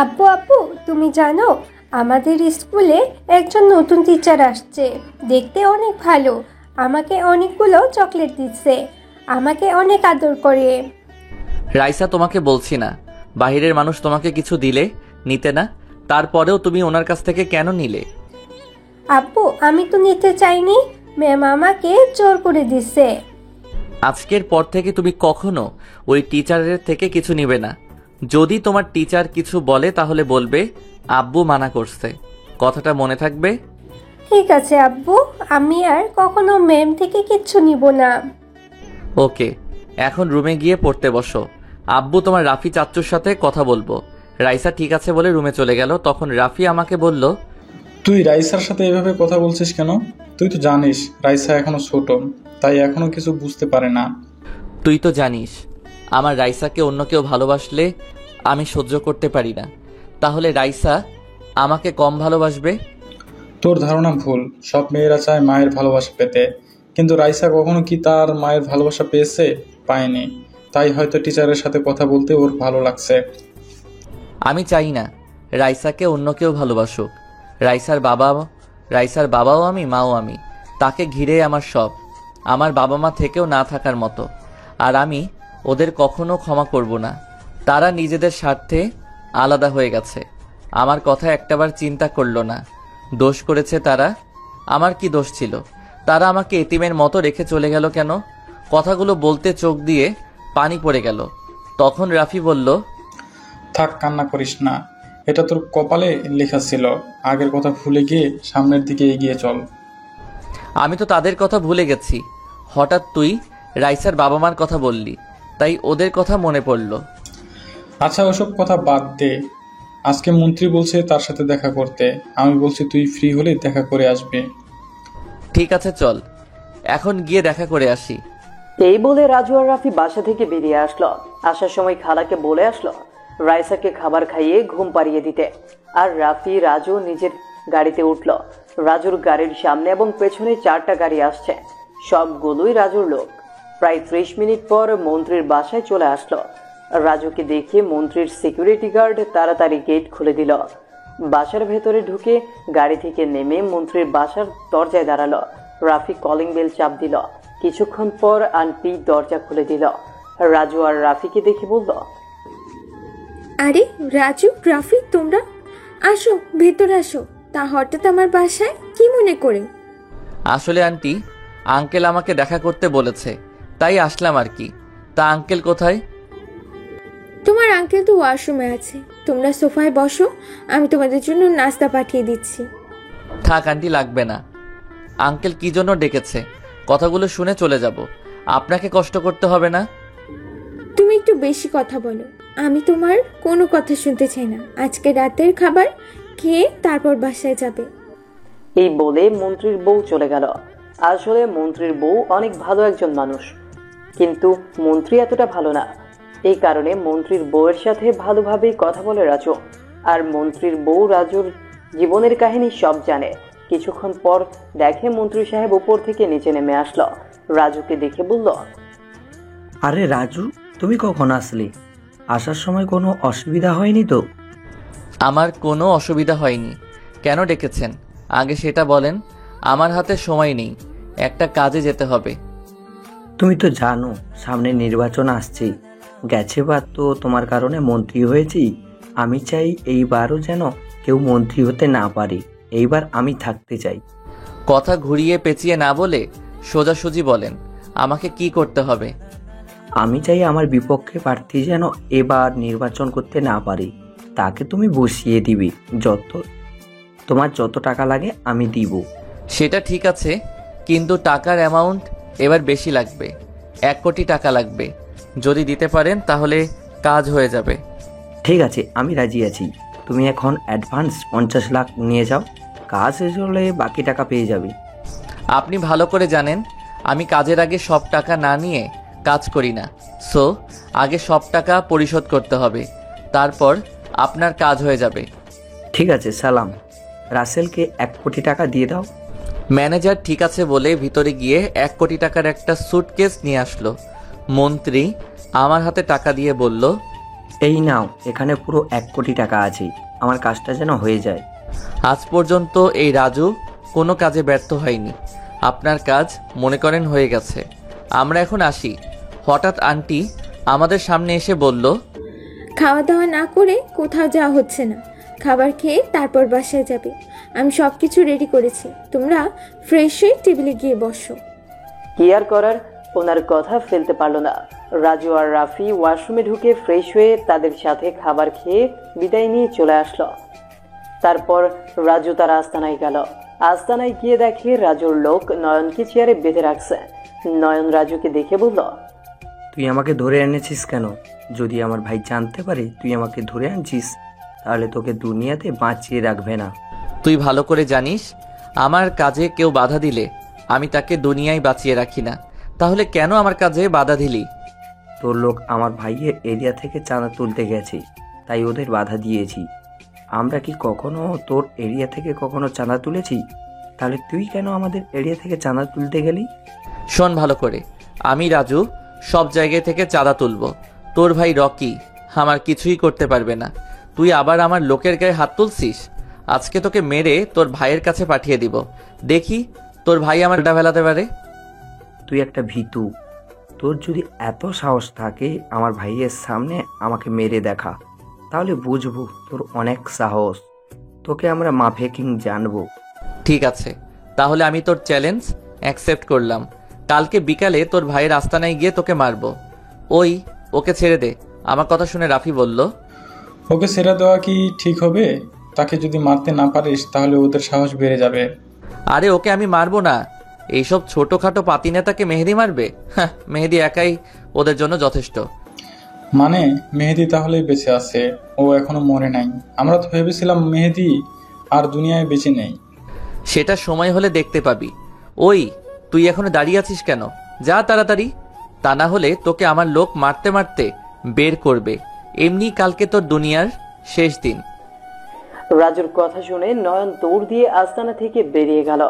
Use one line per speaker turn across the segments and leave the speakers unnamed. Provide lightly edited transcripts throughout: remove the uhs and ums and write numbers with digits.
আব্বু আব্বু, তুমি জানো আমাদের স্কুলে একজন নতুন টিচার আসছে। দেখতে অনেক ভালো। আমাকে অনেকগুলো চকলেট দিচ্ছে, আমাকে অনেক আদর করে।
রাইসা, তোমাকে বলছি না বাহিরের মানুষ তোমাকে কিছু দিলে নিতে না, তারপরেও তুমি ওনার কাছ থেকে কেন নিলে?
আব্বু, আমি তো নিতে চাইনি, ম্যাম আমাকে জোর করে দিচ্ছে।
আজকের পর থেকে তুমি কখনো ওই টিচারের থেকে কিছু নিবে না। যদি তোমার টিচার কিছু বলে তাহলে বলবে আব্বু মানা করছে। কথাটা মনে থাকবে?
ঠিক আছে আব্বু, আমি আর কখনো ম্যাম থেকে কিচ্ছু নিব না।
ওকে, এখন রুমে গিয়ে পড়তে বসো। আব্বু তোমার রাফি চাচ্চুর সাথে কথা বলবো। রাইসা ঠিক আছে বলে রুমে চলে গেল। তখন রাফি আমাকে বলল,
তুই রাইসার সাথে এভাবে কথা বলছিস কেন? তুই তো জানিস রাইসা এখনো ছোট, তাই এখনো কিছু বুঝতে পারে না।
তুই তো জানিস আমার রাইসাকে অন্য কেউ ভালোবাসলে আমি সহ্য করতে পারি না, তাহলে রাইসা আমাকে কম ভালোবাসবে?
তোর ধারণা ভুল। সব মেয়েরা চায় মায়ের ভালোবাসা পেতে, কিন্তু রাইসা কখনো কি তার মায়ের ভালোবাসা পেয়েছে? পায়নি। তাই হয়তো টিচারের সাথে কথা বলতে ওর ভালো লাগছে।
আমি চাই না রাইসাকে অন্য কেউ ভালোবাসুক। রাইসার বাবাও আমি, মাও আমি। তাকে ঘিরে আমার সব। আমার বাবা মা থেকেও না থাকার মতো। আর আমি ওদের কখনো ক্ষমা করব না। তারা নিজেদের স্বার্থে আলাদা হয়ে গেছে। আমার কথা একটাবার চিন্তা করলো না। দোষ করেছে তারা। আমার কি দোষ ছিল? তারা আমাকে এতিমের মতো রেখে চলে গেল কেন? কথাগুলো বলতে চোখ দিয়ে পানি পড়ে গেল। তখন রাফি বলল,
থাক, কান্না করিস না। এটা তোর কপালে লেখা ছিল। আগের কথা ভুলে গিয়ে সামনের দিকে এগিয়ে চল।
আমি তো তাদের কথা ভুলে গেছি। হঠাৎ তুই রাইসার বাবা মার কথা বললি, তাই ওদের কথা মনে পড়ল।
আচ্ছা, ওসব কথা বাদ দে। আজকে মন্ত্রী বলছে তার সাথে দেখা করতে। আমি বলছি তুই ফ্রি হলে দেখা করে আসবি।
ঠিক আছে, চল এখন গিয়ে দেখা করে আসি।
এই বলে রাজু আর রাফি বাসা থেকে বেরিয়ে আসলো। আসার সময় খালাকে বলে আসলো রাইসাকে খাবার খাইয়ে ঘুম পাড়িয়ে দিতে। আর রাফি রাজু নিজের গাড়িতে উঠল। রাজুর গাড়ির সামনে এবং পেছনে 4টা গাড়ি আসছে, সবগুলোই রাজুর লোক। প্রায় 30 মিনিট পর মন্ত্রীর বাসায় চলে আসলো। রাজুকে দেখে মন্ত্রীর সিকিউরিটি গার্ড তাড়াতাড়ি গেট খুলে দিল। বাসার ভেতরে ঢুকে গাড়ি থেকে নেমে মন্ত্রীর বাসার দরজায় দাঁড়ালো। রাফি কলিং বেল চাপ দিল। কিছুক্ষণ পর আন্টি দরজা খুলে দিল। রাজু আর রাফিকে দেখে বলল,
আরে রাজু, রাফি, তোমরা আসো, ভেতরে আসো। তা হঠাৎ আমার বাসায় কি মনে করে?
আসলে আন্টি, আঙ্কেল আমাকে দেখা করতে বলেছে, তাই আসলাম আর কি। তা আঙ্কেল কোথায়?
তোমার আঙ্কেল তো ওয়াশরুমে আছে, তোমরা সোফায় বসো, আমি তোমাদের জন্য নাস্তা পাঠিয়ে দিচ্ছি।
থাক আন্টি, লাগবে না। আঙ্কেল কি জন্য ডেকেছে কথাগুলো শুনে চলে যাব। আপনাকে কষ্ট করতে হবে না।
তুমি একটু বেশি কথা বলো। আমি তোমার কোনো কথা শুনতে চাই না। আজকে রাতের খাবার খেয়ে তারপর বাসায় যাবে।
এই বলে মন্ত্রীর বউ চলে গেল। আসলে মন্ত্রীর বউ অনেক ভালো একজন মানুষ, কিন্তু মন্ত্রী এতটা ভালো না। এই কারণে মন্ত্রীর বউয়ের সাথে ভালোভাবেই কথা বলে রাজু। আর মন্ত্রীর বউ রাজুর জীবনের কাহিনী সব জানে। কিছুক্ষণ পর দেখে মন্ত্রী সাহেব উপর থেকে নিচে নেমে আসলো। রাজুকে দেখে বলল,
আরে রাজু, তুমি কখন আসলে? আসার সময় কোনো অসুবিধা হয়নি তো?
আমার কোনো অসুবিধা হয়নি। কেন ডেকেছেন আগে সেটা বলেন। আমার হাতে সময় নেই, একটা কাজে যেতে হবে।
তুমি তো জানো সামনে নির্বাচন আসছে। গেছেবার তো তোমার কারণে মন্ত্রী হয়েছি। আমি চাই এইবারও যেন কেউ মন্ত্রী হতে না পারে। এইবার আমি থাকতে চাই।
কথা ঘুরিয়ে পেঁচিয়ে না বলে সোজাসুজি বলেন, আমাকে কি করতে হবে?
আমি চাই আমার বিপক্ষে প্রার্থী যেন এবার নির্বাচন করতে না পারে। তাকে তুমি বসিয়ে দিবে। তোমার যত টাকা লাগে আমি দিব।
সেটা ঠিক আছে, কিন্তু টাকার অ্যামাউন্ট এবার বেশি লাগবে। 1 কোটি টাকা লাগবে। যদি দিতে পারেন তাহলে কাজ হয়ে যাবে।
ঠিক আছে, আমি রাজি আছি। তুমি এখন অ্যাডভান্স 50 লাখ নিয়ে যাও। কাজ শেষ হলে বাকি টাকা পেয়ে যাবে।
আপনি ভালো করে জানেন আমি কাজের আগে সব টাকা না নিয়ে কাজ করি না। সো আগে সব টাকা পরিশোধ করতে হবে, তারপর আপনার কাজ হয়ে যাবে।
ঠিক আছে, সালাম। রাসেলকে 1 কোটি টাকা দিয়ে দাও।
ম্যানেজার ঠিক আছে বলে ভিতরে গিয়ে 1 কোটি টাকার একটা সুটকেস নিয়ে আসলো। মন্ত্রী আমার হাতে টাকা দিয়ে বলল,
এই নাও, এখানে পুরো 1 কোটি টাকা আছে। আমার কাজটা যেন হয়ে যায়।
আজ পর্যন্ত এই রাজু কোনো কাজে ব্যর্থ হয়নি। আপনার কাজ মনে করেন হয়ে গেছে, আমরা এখন আসি। হঠাৎ আন্টি আমাদের সামনে এসে বলল,
খাওয়া দাওয়া না করে কোথাও যাওয়া হচ্ছে না, খাবার খেয়ে তারপর বাসায় যাবে। আমি সব কিছু রেডি করেছি, তোমরা ফ্রেশ হয়ে টেবিলে গিয়ে বসো।
কি আর করার, ওনার কথা ফেলতে পারলো না। রাজু আর রাফি ওয়াশরুমে ঢুকে ফ্রেশ হয়ে তাদের সাথে খাবার খেয়ে বিদায় নিয়ে চলে আসলো। তারপর রাজু তার আস্তানায় গেল। আস্তানায় গিয়ে দেখে রাজুর লোক নয়নকে চেয়ারে বেঁধে রাখছে। নয়ন রাজুকে দেখে বলল,
তুই আমাকে ধরে এনেছিস কেন? যদি আমার ভাই জানতে পারে তুই আমাকে ধরে আনছিস, তাহলে তোকে দুনিয়াতে বাঁচিয়ে রাখবে না।
তুই ভালো করে জানিস আমার কাজে কেউ বাধা দিলে আমি তাকে দুনিয়ায় বাঁচিয়ে রাখি না, তাহলে কেন আমার কাজে বাধা দিলি?
তোর লোক আমার ভাইয়ের এরিয়া থেকে চাঁদা তুলতে গেছে, তাই ওদের বাধা দিয়েছি। আমরা কি কখনো তোর এরিয়া থেকে কখনো চাঁদা তুলেছি? তাহলে তুই কেন আমাদের এরিয়া থেকে চাঁদা তুলতে গেলি?
শোন ভালো করে, আমি রাজু সব জায়গায় থেকে চাঁদা তুলবো, তোর ভাই রকি আমার কিছুই করতে পারবে না। তুই আবার আমার লোকের গায়ে হাত তুলছিস, আজকে তোকে মেরে তোর ভাইয়ের কাছে পাঠিয়ে দিব, দেখি তোর ভাই আমার ডা ফেলাতে পারে।
তুই একটা ভীতু। তোর যদি এত সাহস থাকে আমার ভাইয়ের সামনে আমাকে মেরে দেখা, তাহলে বুঝবো তোর অনেক সাহস। তোকে আমরা মাফিয়া কিং জানবো।
ঠিক আছে, তাহলে আমি তোর চ্যালেঞ্জ অ্যাকসেপ্ট করলাম। কালকে বিকালে তোর ভাইয়ের আস্তানায় গিয়ে তোকে মারবো। ওকে ছেড়ে দে। আমার কথা শুনে রাফি বলল,
ওকে ছেড়ে দেওয়া কি ঠিক হবে? তাকে যদি মারতে না পারিস তাহলে ওদের সাহস বেড়ে যাবে।
আরে ওকে আমি মারবো না, এইসব ছোটখাটো পাতি নেতাকে মেহেদি মারবে? হ্যাঁ, মেহেদি একাই ওদের জন্য যথেষ্ট।
মানে মেহেদি তাহলেই বেঁচে আছে, ও এখনো মরে নাই। আমরা তো ভেবেছিলাম মেহেদি আর দুনিয়ায় বেঁচে নেই।
সেটা সময় হলে দেখতে পাবি। তুই এখনো দাঁড়িয়ে আছিস কেন? যা তাড়াতাড়ি, তা না হলে তোকে আমার লোক মারতে মারতে বের করবে। এমনি কালকে তোর দুনিয়ার শেষ দিন।
রাজুর কথা শুনে নয়ন দৌড় দিয়ে আস্তানা থেকে বেরিয়ে গেল।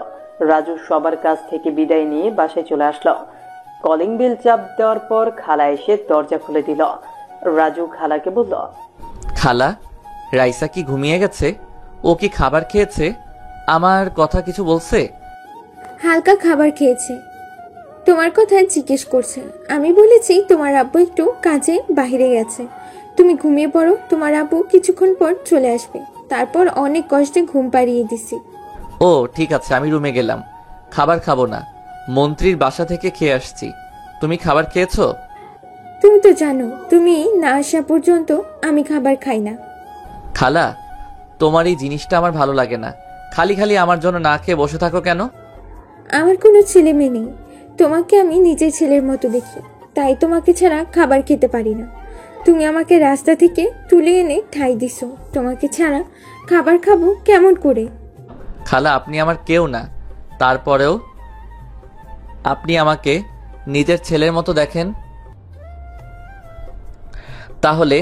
রাজু সবার কাছ থেকে বিদায় নিয়ে বাসায় চলে আসলো। কলিং বেল চাপ দেওয়ার পর খালা এসে দরজা খুলে দিল। রাজু খালাকে বলল,
খালা, রাইসা কি ঘুমিয়ে গেছে? ও কি খাবার খেয়েছে? আমার কথা কিছু বলছে?
হালকা খাবার খেয়েছে, তোমার কথা জিজ্ঞেস করছে। আমি বলেছি তোমার আব্বু একটু কাজে বাইরে গেছে, তুমি ঘুমিয়ে পড়ো, তোমার আব্বু কিছুক্ষণ পর চলে আসবে। তারপর অনেক কষ্টে ঘুম পাড়িয়ে দিছি।
ও ঠিক আছে, আমি রুমে গেলাম। খাবার খাবো না, মন্ত্রীর বাসা থেকে খেয়ে আসছি। তুমি খাবার খেয়েছো?
তুমি তো জানো তুমি না আসা পর্যন্ত আমি খাবার খাই না।
খালা, তোমার এই জিনিসটা আমার ভালো লাগে না। খালি খালি আমার জন্য না খেয়ে বসে থাকো কেন?
আমার কোনো ছেলে মেয়ে নেই, তোমাকে আমি নিজের ছেলের মতো দেখি, তাই তোমাকে ছাড়া খাবার খেতে পারি না। তুমি আমাকে রাস্তা থেকে তুলে এনে ঠাই দিছো, তোমাকে ছাড়া খাবার খাবো কেমন করে?
খালা, আপনি আমার কেউ না, তারপরেও আপনি আমাকে নিজের ছেলের মতো দেখেন। তাহলে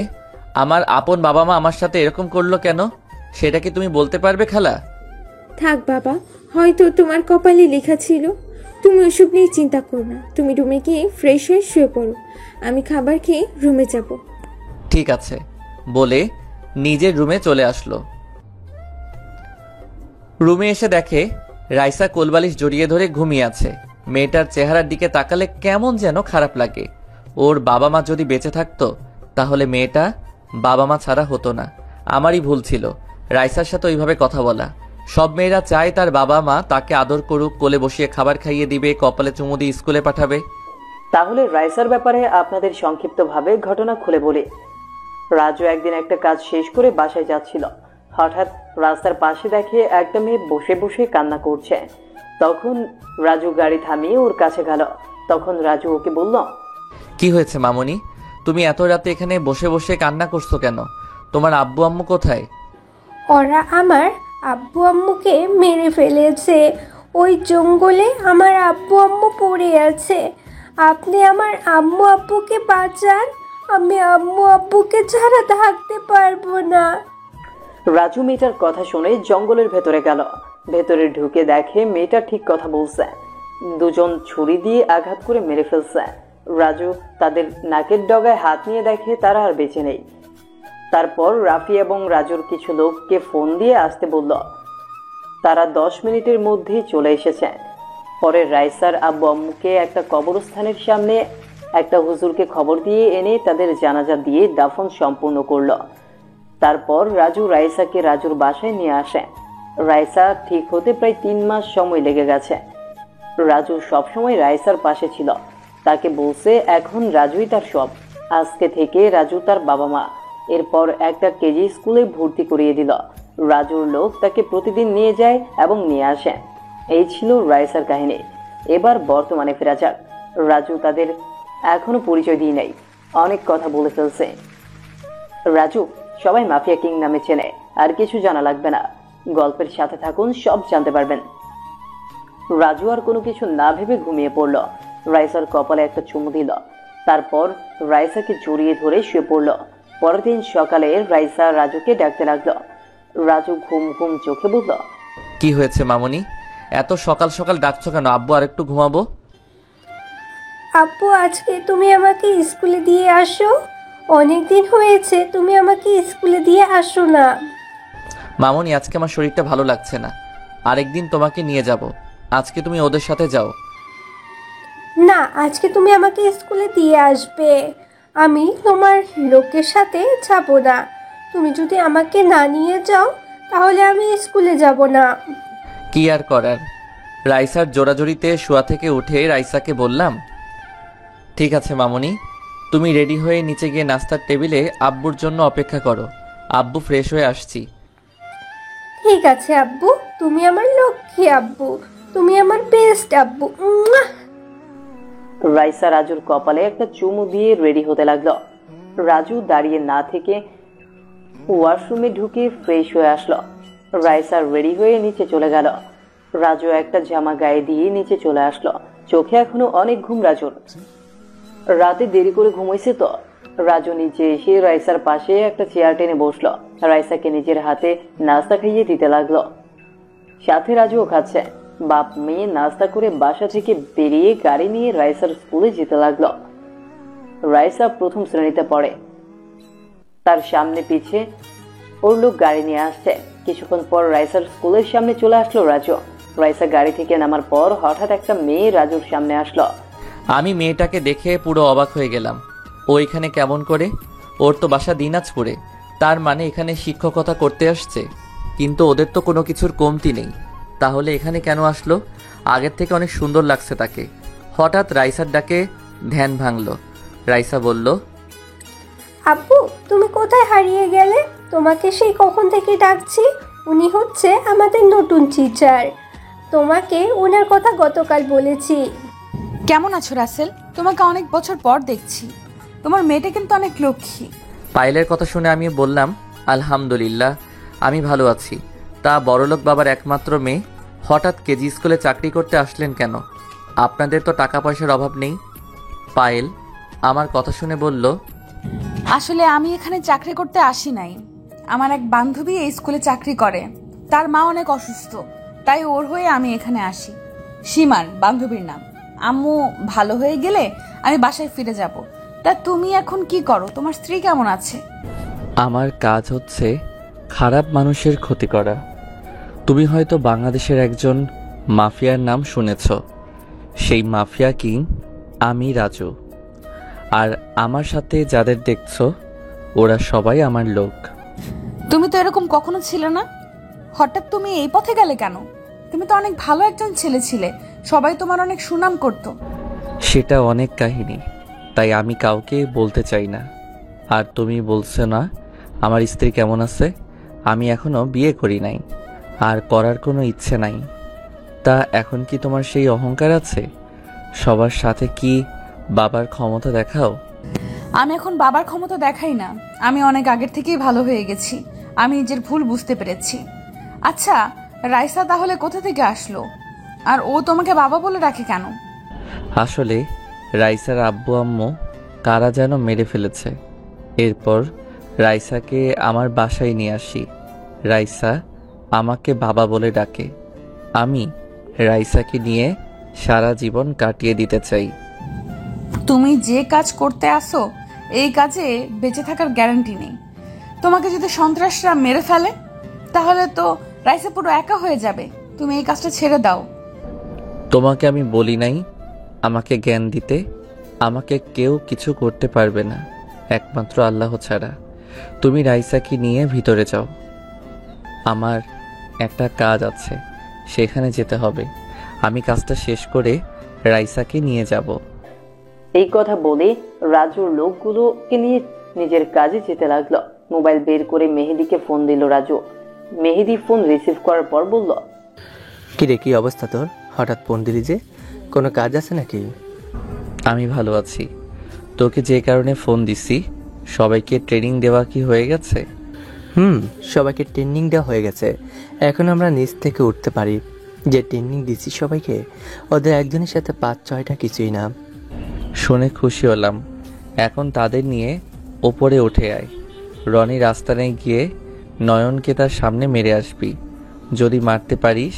আমার আপন বাবা মা আমার সাথে এরকম করলো কেন, সেটা কি তুমি বলতে পারবে খালা?
থাক বাবা, হয়তো তোমার কপালে লেখা ছিল। তুমি ওসব নিয়ে চিন্তা করো না, তুমি রুমে গিয়ে ফ্রেশ হয়ে শুয়ে পড়ো, আমি খাবার খেয়ে রুমে যাব।
ঠিক আছে বলে নিজের রুমে চলে আসলো। রুমে এসে দেখে রাইসা কোলবালিশ জড়িয়ে ধরে ঘুমিয়ে আছে। মেয়েটার চেহারার দিকে তাকালে কেমন যেন খারাপ লাগে। ওর বাবা মা যদি বেঁচে থাকতো তাহলে মেয়েটা বাবা মা ছাড়া হতো না। আমারই ভুল ছিল রাইসার সাথে ওইভাবে কথা বলা। সব মেয়েরা চায় তার বাবা মা তাকে আদর করুক, কোলে বসিয়ে খাবার খাইয়ে দিবে, কপালে চুমু দিয়ে স্কুলে পাঠাবে।
তাহলে রাইসার ব্যাপারে আপনাদের সংক্ষিপ্তভাবে ঘটনা খুলে বলি। রাজু একদিন একটা কাজ শেষ করে বাসায় যাচ্ছিল। হঠাৎ রাস্তার পাশে দেখে একটা মেয়ে বসে বসে কান্না করছে। তখন রাজু গাড়ি থামিয়ে ওর কাছে গেল। তখন রাজু ওকে বলল,
কি হয়েছে মামনি, তুমি এত রাতে এখানে বসে বসে কান্না করছো কেন? তোমার আব্বু আম্মু কোথায়?
ওরা আমার আব্বু আম্মুকে মেরে ফেলেছে, ওই জঙ্গলে আমার আব্বু আম্মু পড়ে আছে। আপনি আমার আম্মু আব্বুকে বাঁচান, আমি আম্মু আব্বুকে ছাড়া থাকতে পারবো না।
রাজু মেয়েটার কথা শুনে জঙ্গলের ভেতরে গেল। ভেতরে ঢুকে দেখে মেয়েটা ঠিক কথা বলছে। দুজন ছুরি দিয়ে আঘাত করে মেরে ফেলছে। রাজু তাদের নাকের ডগায় হাত নিয়ে দেখে তারা আর বেঁচে নেই। তারপর রাফি এবং রাজুর কিছু লোককে ফোন দিয়ে আসতে বলল। তারা 10 মিনিটের মধ্যেই চলে এসেছে। পরে রাইসার আব্বু আম্মুকে একটা কবরস্থানের সামনে একটা হুজুরকে খবর দিয়ে এনে তাদের জানাজা দিয়ে দাফন সম্পূর্ণ করল। তারপর রাজু রাইসাকে রাজুর বাসায় নিয়ে আসে। রাইসা ঠিক হতে প্রায় 3 মাস সময় লেগে গেছে। রাজু সবসময় রাইসার পাশে ছিল, তাকে বলছে এখন রাজুই তার সব। আজকে থেকে রাজু তার বাবা মা। এরপর একটা কেজি স্কুলে ভর্তি করিয়ে দিল। রাজুর লোক তাকে প্রতিদিন নিয়ে যায় এবং নিয়ে আসে। এই ছিল রাইসার কাহিনী। এবার বর্তমানে ফেরা যাক। রাজু তাদের এখনো পরিচয় দিয়ে নাই, অনেক কথা বলে ফেলছে। রাজু সবাই মাফিয়া কিং নামে চেনে, আর কিছু জানা লাগবে না। গল্পের সাথে থাকুন, সব জানতে পারবেন। রাজু আর কোনো কিছু না ভেবে ঘুমিয়ে পড়ল। রাইসার কপালে একটা চুমু দিল, তারপর রাইসাকে জড়িয়ে ধরে শুয়ে পড়ল। পরের দিন সকালে রাইসা রাজুকে ডাকতে লাগলো। রাজু ঘুম ঘুম চোখে বলল,
কি হয়েছে মামুনি, এত সকাল সকাল ডাকছো কেন? আব্বু আর একটু ঘুমাবো।
আব্বু আজকে তুমি আমাকে স্কুলে দিয়ে আসো। অনেক দিন হয়েছে তুমি আমাকে স্কুলে দিয়ে আসো না।
মামুনি আজকে আমার শরীরটা ভালো লাগছে না, আরেকদিন তোমাকে নিয়ে যাব। আজকে তুমি ওদের সাথে যাও।
না, আজকে তুমি আমাকে স্কুলে দিয়ে আসবে। আমি তোমার লোকের সাথে যাব না। তুমি যদি আমাকে না নিয়ে যাও তাহলে আমি স্কুলে যাব না।
কি আর করার। রাইসার জোড়াজড়িতে শোয়া থেকে উঠে রাইসাকে বললাম, ঠিক আছে মামুনি, তুমি রেডি হয়ে নিচে গিয়ে নাস্তার টেবিলে আব্বুর জন্য অপেক্ষা করো। আব্বু ফ্রেশ হয়ে আসছি।
ঠিক আছে আব্বু, তুমি আমার লক্ষ্মী আব্বু, তুমি আমার বেস্ট আব্বু। উম্মুয়া।
রাইসা রাজুর কপালে একটা চুমু দিয়ে রেডি হতে লাগলো। রাজু দাঁড়িয়ে না থেকে ওয়াশরুমে ঢুকে ফ্রেশ হয়ে আসলো। রাইসা রেডি হয়ে নিচে চলে গেল। রাজু একটা জামা গায়ে দিয়ে নিচে চলে আসলো। চোখে এখনো অনেক ঘুম রাজুর। রাতে দেরি করে ঘুমাইছে তো। রাজু নিচে এসে রাইসার পাশে একটা চেয়ার টেনে বসলো। রাইসাকে নিজের হাতে নাস্তা খাইয়ে দিতে লাগলো। সাথে রাজুও খাচ্ছে। বাপ মেয়ে নাস্তা করে বাসা থেকে বেরিয়ে গাড়ি নিয়ে রাইসার স্কুলে যেতে লাগলো। রাইসা প্রথম শ্রেণীতে পড়ে। তার সামনে পিছে ওর লোক গাড়ি নিয়ে আসছে। কিছুক্ষণ পর রাইসার স্কুলের সামনে চলে আসলো রাজু। রাইসা গাড়ি থেকে নামার পর হঠাৎ একটা মেয়ে রাজুর সামনে আসলো।
আমি মেয়েটাকে দেখে পুরো অবাক হয়ে গেলাম। ও এখানে কেমন করে? ওর তো বাসা দিনাজপুরে, তার মানে এখানে শিক্ষকতা করতে আসছে। কিন্তু ওদের তো কোনো কিছুর কমতি নেই, তাহলে এখানে কেন আসলো? আগের থেকে অনেক সুন্দর লাগছে তাকে। হঠাৎ রাইসার ডাকে ধ্যান ভাঙল। রাইসা বলল,
আব্বু তুমি কোথায় হারিয়ে গেলে? তোমাকে সেই কখন থেকে ডাকছি। উনি হচ্ছে আমাদের নতুন টিচার। তোমাকে ওনার কথা গতকাল বলেছি।
কেমন আছো রাসেল? তোমাকে অনেক বছর পর দেখছি। তোমার মেয়েটা কিন্তু অনেক লক্ষ্মী।
পায়েলের কথা শুনে আমি বললাম, আলহামদুলিল্লাহ আমি ভালো আছি। তা বড়লোক বাবার একমাত্র মেয়ে হঠাৎ কেজি স্কুলে চাকরি করতে আসলেন কেন? আপনাদের তো টাকা পয়সার অভাব নেই। পায়েল আমার কথা শুনে বলল,
আসলে আমি এখানে চাকরি করতে আসি নাই। আমার এক বান্ধবী এই স্কুলে চাকরি করে। তার মা অনেক অসুস্থ, তাই ওর হয়ে আমি এখানে আসি। সীমার বান্ধবীর নাম। আম্মু ভালো হয়ে গেলে আমি বাসায় ফিরে যাব। তা তুমি এখন কি করো? তোমার স্ত্রী কেমন আছে?
আমার কাজ হচ্ছে খারাপ মানুষের ক্ষতি করা। তুমি হয়তো বাংলাদেশের একজন মাফিয়ার নাম শুনেছ। সেই মাফিয়া কিং আমি রাজু। আর আমার সাথে যাদের দেখছো ওরা সবাই আমার লোক।
তুমি তো এরকম কখনো ছিলে না, হঠাৎ তুমি এই পথে গেলে কেন? তুমি তো অনেক ভালো একজন ছেলে ছিলে, সবাই তোমার অনেক সুনাম করতো।
সেটা অনেক কাহিনী, তাই আমি কাউকে বলতে চাই না। আর তুমি বলছো না আমার স্ত্রী কেমন আছে? আমি এখনো বিয়ে করি নাই, আর করার কোনো ইচ্ছে নাই। তা এখন কি তোমার সেই অহংকার আছে? সবার সাথে কি বাবার ক্ষমতা দেখাও?
আমি এখন বাবার ক্ষমতা দেখাই না। আমি অনেক আগের থেকেই ভালো হয়ে গেছি। আমি নিজের ভুল বুঝতে পেরেছি। আচ্ছা, রাইসা তাহলে কোথা থেকে আসলো? আর ও তোমাকে বাবা বলে ডাকে কেন?
আসলে রাইসার আব্বু আম্মু কারা যেন মেরে ফেলেছে। এরপর রাইসাকে আমার বাসায় নিয়ে আসি। রাইসা আমাকে বাবা বলে ডাকে। আমি রাইসাকে নিয়ে সারা জীবন কাটিয়ে দিতে চাই।
তুমি যে কাজ করতে আসো এই কাজে বেঁচে থাকার গ্যারান্টি নেই। তোমাকে যদি সন্ত্রাসরা মেরে ফেলে তাহলে তো রাইসা পুরো একা হয়ে যাবে। তুমি এই কাজটা ছেড়ে দাও।
তোমাকে আমি বলি নাই আমাকে জ্ঞান দিতে? আমাকে কেউ কিছু করতে পারবে না একমাত্র আল্লাহ ছাড়া। তুমি রাইসাকে নিয়ে ভিতরে যাও, আমার একটা কাজ আছে, সেখানে যেতে হবে। আমি কাজটা শেষ করে রাইসাকে নিয়ে যাব।
এই কথা বলে রাজুর লোকগুলোকে নিয়ে নিজের কাজে যেতে লাগলো। মোবাইল বের করে মেহেদিকে ফোন দিল রাজু। মেহেদি ফোন রিসিভ করার পর বলল,
কিরে, কি অবস্থা তোর? হঠাৎ ফোন দিলি যে, কোনো কাজ আছে নাকি?
আমি ভালো আছি। তোকে যে কারণে ফোন দিছি, সবাইকে ট্রেনিং দেওয়া কি হয়ে গেছে?
সবাইকে ট্রেনিং দেওয়া হয়ে গেছে। এখন আমরা নিচ থেকে উঠতে পারি। যে ট্রেনিং দিচ্ছি সবাইকে, ওদের একজনের সাথে 5-6টা কিছুই না।
শুনে খুশি হলাম। এখন তাদের নিয়ে ওপরে উঠে আয়। রনি রাস্তায় গিয়ে নয়নকে তার সামনে মেরে আসবি। যদি মারতে পারিস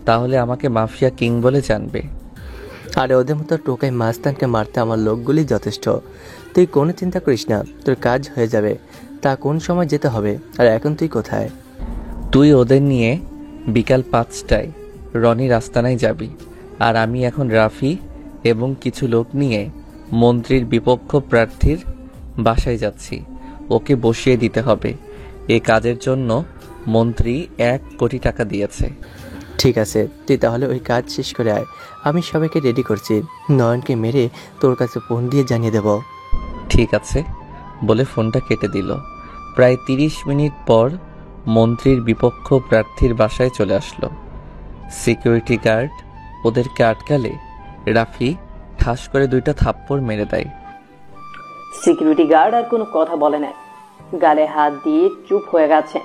তাহলে আমাকে মাফিয়া কিং বলে জানবে।
আর ওদের মতো টোকাই মাস্তানকে মারতে আমার লোকগুলি যথেষ্ট। তুই কোনো চিন্তা করিস না, তোর কাজ হয়ে যাবে। তা কোন সময় যেতে হবে, আর এখন তুই কোথায়?
তুই ওদের নিয়ে বিকাল 5টায় রনি রাস্তানায় যাবি। আর আমি এখন রাফি এবং কিছু লোক নিয়ে মন্ত্রীর বিপক্ষ প্রার্থীর বাসায় যাচ্ছি। ওকে বসিয়ে দিতে হবে। এ কাজের জন্য মন্ত্রী 1 কোটি টাকা দিয়েছে।
ঠিক আছে, তুই তাহলে ওই কাজ শেষ করে আয়। আমি সবাইকে রেডি করছি। নয়নকে মেরে তোর কাছে ফোন দিয়ে জানিয়ে দেব।
ঠিক আছে বলে ফোনটা কেটে দিল। প্রায় 30 মিনিট পর মন্ত্রীর বিপক্ষ প্রার্থীর বাসায় চলে আসলো। সিকিউরিটি গার্ড ওদেরকে আটকালে রাফি ঠাস করে 2টা থাপ্পড় মেরে দেয়।
সিকিউরিটি গার্ড আর কোনো কথা বলে না, গালে হাত দিয়ে চুপ হয়ে গেছে।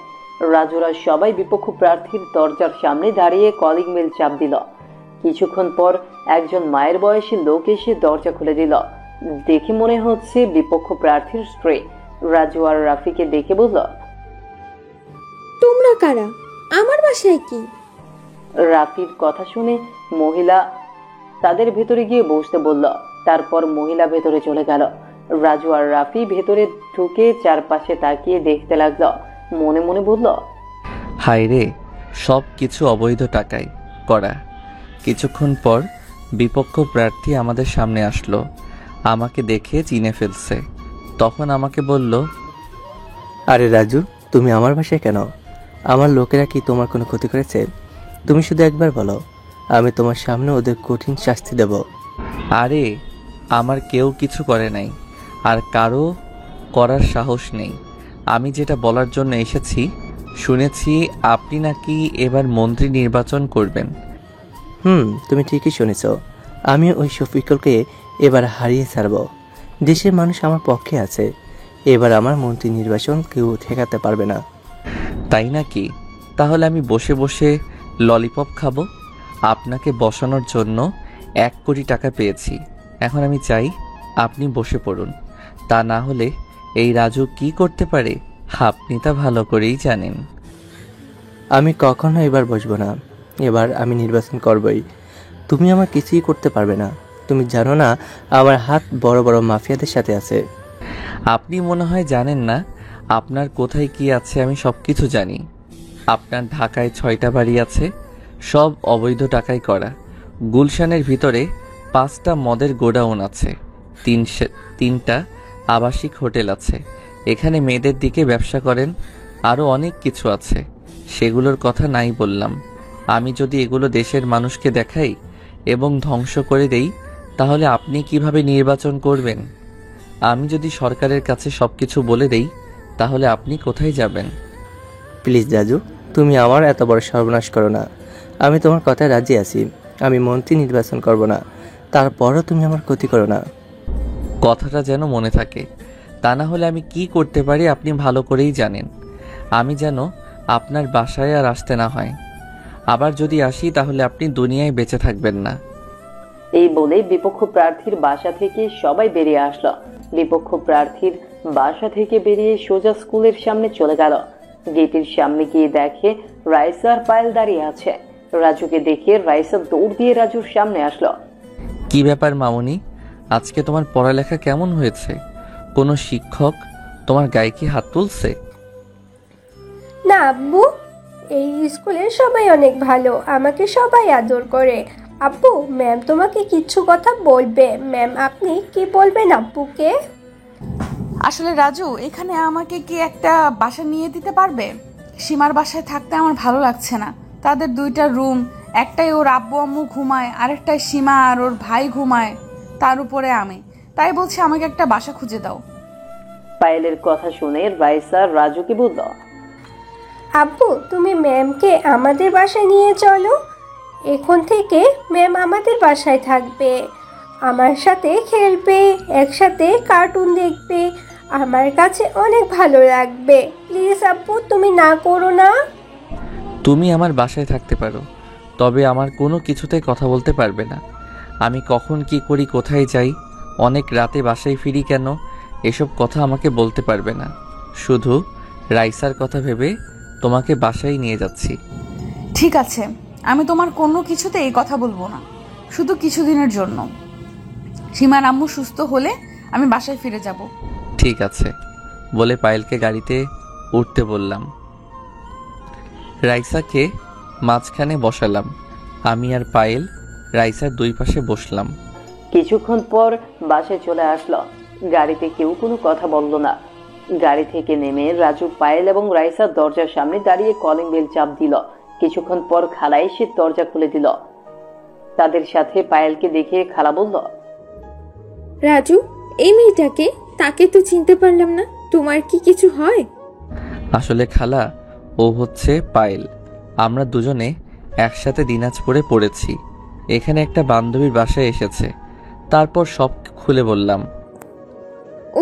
রাজুরা সবাই বিপক্ষ প্রার্থীর দরজার সামনে দাঁড়িয়ে কলিং বেল চাপ দিল। কিছুক্ষণ পর একজন মায়ের বয়সী লোক এসে দরজা খুলে দিল। দেখে মনে হচ্ছে বিপক্ষ প্রার্থীর স্ত্রী। রাজু আর রাফিকে দেখে বলল,
তোমরা কারা? আমার বাসায় কি?
রাফির কথা শুনে মহিলা তাদের ভেতরে গিয়ে বসতে বলল। তারপর মহিলা ভেতরে চলে গেল। রাজু আর রাফি ভেতরে ঢুকে চারপাশে তাকিয়ে দেখতে লাগলো। মনে মনে বলল,
হায় রে, সব কিছু অবৈধ টাকায় করা। কিছুক্ষণ পর বিপক্ষ প্রার্থী আমাদের সামনে আসলো। আমাকে দেখে চিনে ফেলছে। তখন আমাকে বলল,
আরে রাজু, তুমি আমার বাসায় কেন? আমার লোকেরা কি তোমার কোনো ক্ষতি করেছে? তুমি শুধু একবার বলো, আমি তোমার সামনে ওদের কঠিন শাস্তি দেব।
আরে আমার কেউ কিছু করে নাই, আর কারো করার সাহস নেই। আমি যেটা বলার জন্য এসেছি, শুনেছি আপনি নাকি এবার মন্ত্রী নির্বাচন করবেন।
তুমি ঠিকই শুনেছ। আমি ওই শফিকুলকে এবার হারিয়ে ছাড়ব। দেশের মানুষ আমার পক্ষে আছে। এবার আমার মন্ত্রী নির্বাচন কেউ ঠেকাতে পারবে না।
তাই নাকি? তাহলে আমি বসে বসে ললিপপ খাবো। আপনাকে বসানোর জন্য 1 কোটি টাকা পেয়েছি। এখন আমি চাই আপনি বসে পড়ুন। তা না হলে এই রাজু কি করতে পারে আপনি তা ভালো করেই জানেন।
আমি কখনো এবার বসবো না। এবার আমি নির্বাচন করবই। তুমি আমার কিছুই করতে পারবে না। তুমি জানো না আমার হাত বড় বড় মাফিয়াদের সাথে আছে।
আপনি মনে হয় জানেন না আপনার কোথায় কি আছে। আমি সব কিছু জানি। আপনার ঢাকায় 6টা বাড়ি আছে, সব অবৈধ টাকায় করা। গুলশানের ভিতরে 5টা মদের গোডাউন আছে, 3টা আবাসিক হোটেল আছে। এখানে মেয়েদের দিকে ব্যবসা করেন। আরও অনেক কিছু আছে, সেগুলোর কথা নাই বললাম। আমি যদি এগুলো দেশের মানুষকে দেখাই এবং ধ্বংস করে দেই, তাহলে আপনি কিভাবে নির্বাচন করবেন? আমি যদি সরকারের কাছে সবকিছু বলে দেই, তাহলে আপনি কোথায় যাবেন?
প্লিজ রাজু, তুমি আমার এত বড় সর্বনাশ করো না। আমি তোমার কথায় রাজি আছি। আমি মন্ত্রী নির্বাচন করব না, তারপরও তুমি আমার ক্ষতি করো না।
কথাটা যেন মনে থাকে। তা না হলে আমি কি করতে পারি আপনি ভালো করেই জানেন। আমি যেন আপনার বাসায় আর আসতে না হয়। আবার যদি আসি তাহলে আপনি দুনিয়ায় বেঁচে থাকবেন না।
এই বলে বিপক্ষ প্রার্থীর বাসা থেকে সবাই বেরিয়ে আসলো। বিপক্ষ প্রার্থীর বাসা থেকে বেরিয়ে সোজা স্কুলের সামনে চলে গেল। গেটের সামনে গিয়ে দেখে রাইসা আর পায়েল দাঁড়িয়ে আছে। রাজুকে দেখে রাইসা দৌড় দিয়ে রাজুর সামনে আসলো।
কি ব্যাপার মামুনি, আজকে তোমার পড়ালেখা কেমন হয়েছে? কোনো শিক্ষক তোমার গায়ে কি হাত তুলছে?
না আব্বু, এই স্কুলের সবাই অনেক ভালো, আমাকে সবাই আদর করে। আব্বু, ম্যাম তোমাকে কিছু কথা বলবে। ম্যাম, আপনি কি বলবেন আব্বুকে?
আসলে রাজু, এখানে আমাকে কি একটা বাসা নিয়ে দিতে পারবে? সীমার বাসায় থাকতে আমার ভালো লাগছে না। তাদের 2টা রুম, একটাই ওর আব্বু আম্মু ঘুমায়, আরেকটায় সীমা আর ওর ভাই ঘুমায়, তার উপরে আমি। তাই বলছি আমাকে একটা বাসা খুঁজে দাও।
পায়েলের কথা শুনে রাইসা রাজুকে বলল,
আব্বু, তুমি ম্যামকে আমাদের বাসায় নিয়ে চলো। এখন থেকে ম্যাম আমাদের বাসায় থাকবে, আমার সাথে খেলবে, একসাথে কার্টুন দেখবে, আমার কাছে অনেক ভালো লাগবে। প্লিজ আব্বু, তুমি না করো না।
তুমি আমার বাসায় থাকতে পারো, তবে আমার কোনো কিছুতে কথা বলতে পারবে না। আমি কখন কি করি, কোথায় যাই, অনেক রাতে বাসায় ফিরি কেন, এসব কথা আমাকে বলতে পারবে না। শুধু রাইসার কথা ভেবে তোমাকে বাসায় নিয়ে যাচ্ছি।
ঠিক আছে, আমি তোমার কোনো কিছুতে এই কথা বলবো না, শুধু কিছুদিনের জন্য। সীমার আম্মু সুস্থ হলে আমি বাসায় ফিরে যাব।
ঠিক আছে বলে পায়েলকে গাড়িতে উঠতে বললাম। রাইসাকে মাঝখানে বসালাম। আমি আর পায়েল রাইসার 2 পাশে বসলাম।
কিছুক্ষণ পর বাসায় চলে আসলো। গাড়িতে কেউ কোনো কথা বলল না। গাড়ি থেকে নেমে রাজু, পায়েল এবং রাইসার দরজার সামনে দাঁড়িয়ে কলিং বেল চাপ দিল। কিছুক্ষণ পর খালা এসে দরজা খুলে দিল। তাদের সাথে পায়েলকে দেখে খালা বলল,
রাজু, এই মেয়েটাকে, তাকে তো চিনতে পারলাম না। তোমার কি কিছু হয়?
আসলে খালা, ও হচ্ছে পায়েল। আমরা দুজনে একসাথে দিনাজপুরে পড়েছি। এখানে একটা বান্ধবীর বাসায় এসেছে, তারপর সব খুলে বললাম।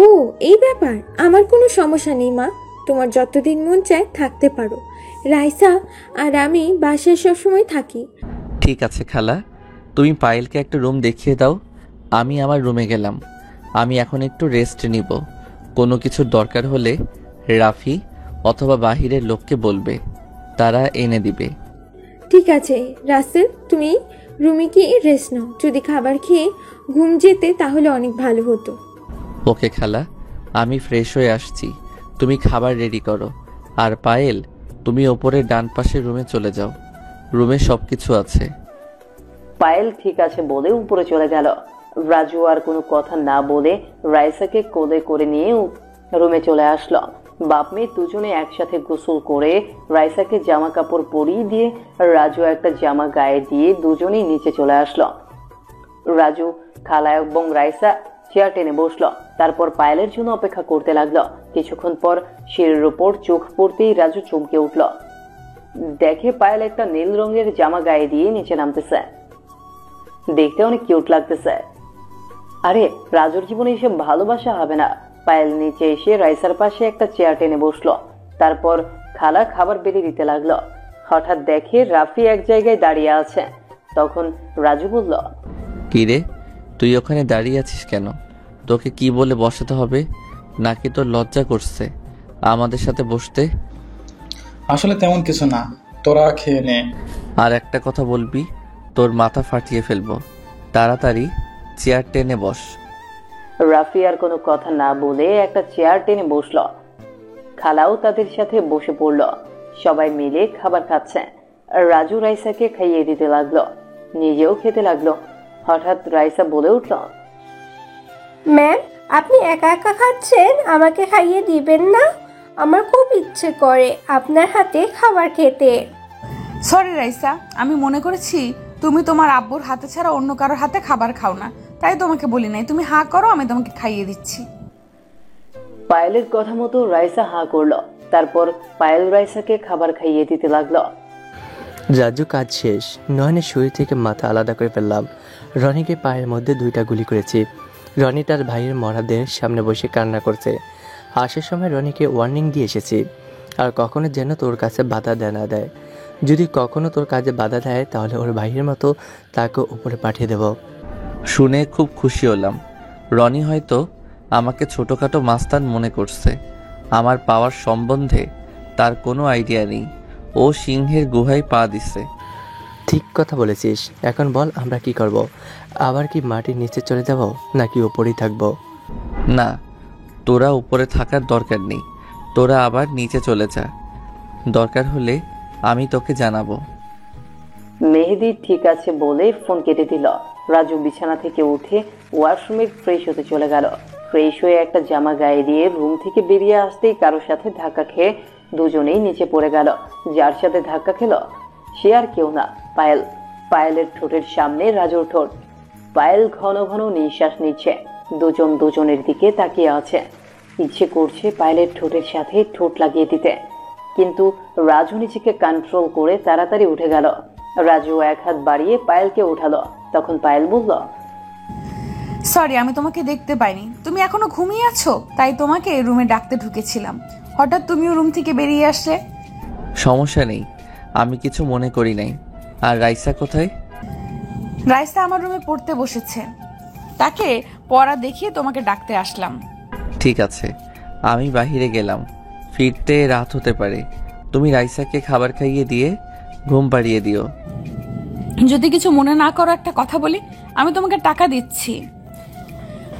ও, এই ব্যাপার। আমার কোনো সমস্যা নেই মা, তোমার যতদিন মন চায় থাকতে পারো। রাইসা আর আমি বাসায় সবসময় থাকি।
ঠিক আছে খালা, তুমি পায়েলকে একটা রুম দেখিয়ে দাও। আমি আমার রুমে গেলাম। আমি এখন একটু রেস্ট নিব। কোনো কিছুর দরকার হলে রাফি অথবা বাহিরের লোককে বলবে, তারা এনে দিবে।
ঠিক আছে রাসেল, তুমি রুমে গিয়ে রেস্ট নাও। যদি খাবার খেয়ে ঘুম যেতে তাহলে অনেক ভালো হতো।
ওকে খালা, আমি ফ্রেশ হয়ে আসছি। তুমি খাবার রেডি করো। আর পায়েল, তুমি ওপরের ডান পাশের রুমে চলে যাও, রুমে সব কিছু আছে।
পায়েল ঠিক আছে বলে উপরে চলে গেল। রাজু আর কোনো কথা না বলে রাইসাকে কোলে করে নিয়ে রুমে চলে আসলো। বাপ মেয়ে দুজনে একসাথে গোসল করে রাইসাকে জামা কাপড় পরিয়ে দিয়ে রাজু একটা জামা গায়ে দিয়ে দুজনেই নিচে চলে আসলো। রাজু, খালা এবং রাইসা চেয়ার টেনে বসলো। তারপর পায়েলের জন্য অপেক্ষা করতে লাগলো। কিছুক্ষণ পর সিঁড়ির উপর চোখ পড়তেই রাজু চমকে উঠল। দেখে পায়েল একটা নীল রঙের জামা গায়ে দিয়ে নিচে নামতেছে। দেখতে অনেক কিউট লাগতেছে। আরে, রাজুর জীবনে এসব ভালোবাসা হবে না। পায়েল নিচে এসে রাইসার পাশে একটা চেয়ার টেনে বসলো। তারপর খালা খাবার বেড়ে দিতে লাগলো। হঠাৎ দেখে রাফি এক জায়গায় দাঁড়িয়ে আছে। তখন রাজু বলল,
কি রে, তুই ওখানে দাঁড়িয়ে আছিস কেন? তোকে কি বলে বসাতে হবে? নাকি তোর লজ্জা করছে আমাদের সাথে বসতে?
আসলে তেমন কিছু না, তোরা খেয়ে নে।
আর একটা কথা বলবি, তোর মাথা ফাটিয়ে ফেলবো। তাড়াতাড়ি চেয়ার টেনে বস।
রাফি আর কোনো কথা না বলে একটা চেয়ার টেনে বসলো। খালাও তাদের সাথে বসে পড়লো। সবাই মিলে খাবার খাচ্ছে। রাজু রাইসাকে খাইয়ে দিতে লাগলো, নিজেও খেতে লাগলো। হঠাৎ রাইসা বলে উঠল,
ম্যাম, আপনি একা একা খাচ্ছেন, আমাকে খাইয়ে দিবেন না? আমার খুব ইচ্ছে করে আপনার হাতে খাবার খেতে।
সরি রাইসা, আমি মনে করেছি তুমি তোমার আব্বুর হাতে ছাড়া অন্য কারোর হাতে খাবার খাও না, তাই তোমাকে বলি নাই। তুমি হাঁ করো, আমি তোমাকে খাইয়ে দিচ্ছি।
পায়েলের কথা মতো রাইসা হাঁ করলো। তারপর পায়েল রাইসাকে খাবার খাইয়ে দিতে লাগলো।
রাজু কাজ শেষ, নয়নের শরীর থেকে মাথা আলাদা করে ফেললাম। রনিকে পায়ের মধ্যে 2টা গুলি করেছি। রনি তার ভাইয়ের মরাদের সামনে বসে কান্না করছে। আসার সময় রনিকে ওয়ার্নিং দিয়ে এসেছি, আর কখনো যেন তোর কাছে বাধা না দেয়। যদি কখনো তোর কাজে বাধা দেয় তাহলে ওর ভাইয়ের মতো তাকে উপরে পাঠিয়ে দেব।
শুনে খুব খুশি হলাম। রনি হয়তো আমাকে ছোটোখাটো মাস্তান মনে করছে। আমার পাওয়ার সম্বন্ধে তার কোনো আইডিয়া নেই। ও সিংহের গুহায় পা দিছে।
ঠিক কথা বলেছিস। এখন বল, আমরা কি করব? আবার কি মাটির নিচে চলে যাব নাকি উপরেই থাকবো?
না, তোরা উপরে থাকার দরকার নেই, তোরা আবার নিচে চলে যা। দরকার হলে আমি তোকে জানাবো।
মেহেদি ঠিক আছে বলে ফোন কেটে দিল। রাজু বিছানা থেকে উঠে ওয়াশরুমে ফ্রেশ হতে চলে গেল। ফ্রেশ হয়ে একটা জামা গায়ে দিয়ে রুম থেকে বেরিয়ে আসতেই কারোর সাথে ধাক্কা খেয়ে দুজনেই নিচে পড়ে গেল। যার সাথে ধাক্কা খেলো সে আর কেউ না, পায়েল। পায়েলের ঠোঁটের সামনে রাজুর ঠোঁট। পায়েল ঘন ঘন নিঃশ্বাস নিচ্ছে। দুজন দুজনের দিকে তাকিয়ে আছে। ইচ্ছে করছে পায়েলের ঠোঁটের সাথে ঠোঁট লাগিয়ে দিতে, কিন্তু রাজু নিজেকে কন্ট্রোল করে তাড়াতাড়ি উঠে গেল। রাজু এক হাত বাড়িয়ে পায়েলকে উঠালো। তখন পায়েল বলল,
সরি, আমি তোমাকে দেখতে পাইনি। তুমি এখনো ঘুমিয়ে আছো, তাই তোমাকে রুমে ডাকতে ঢুকেছিলাম। হঠাৎ তুমিও রুম থেকে বেরিয়ে আসলে।
সমস্যা নেই, আমি কিছু মনে করি নাই। আর রাইসা কোথায়?
রাইসা আমার রুমে পড়তে বসেছে, তাকে পড়া দেখিয়ে তোমাকে ডাকতে আসলাম।
ঠিক আছে, আমি বাহিরে গেলাম, ফিরতে রাত হতে পারে। তুমি রাইসাকে খাবার খাইয়ে দিয়ে ঘুম পাড়িয়ে দিও।
যদি কিছু মনে না করো একটা কথা বলি, আমি তোমাকে টাকা দিচ্ছি,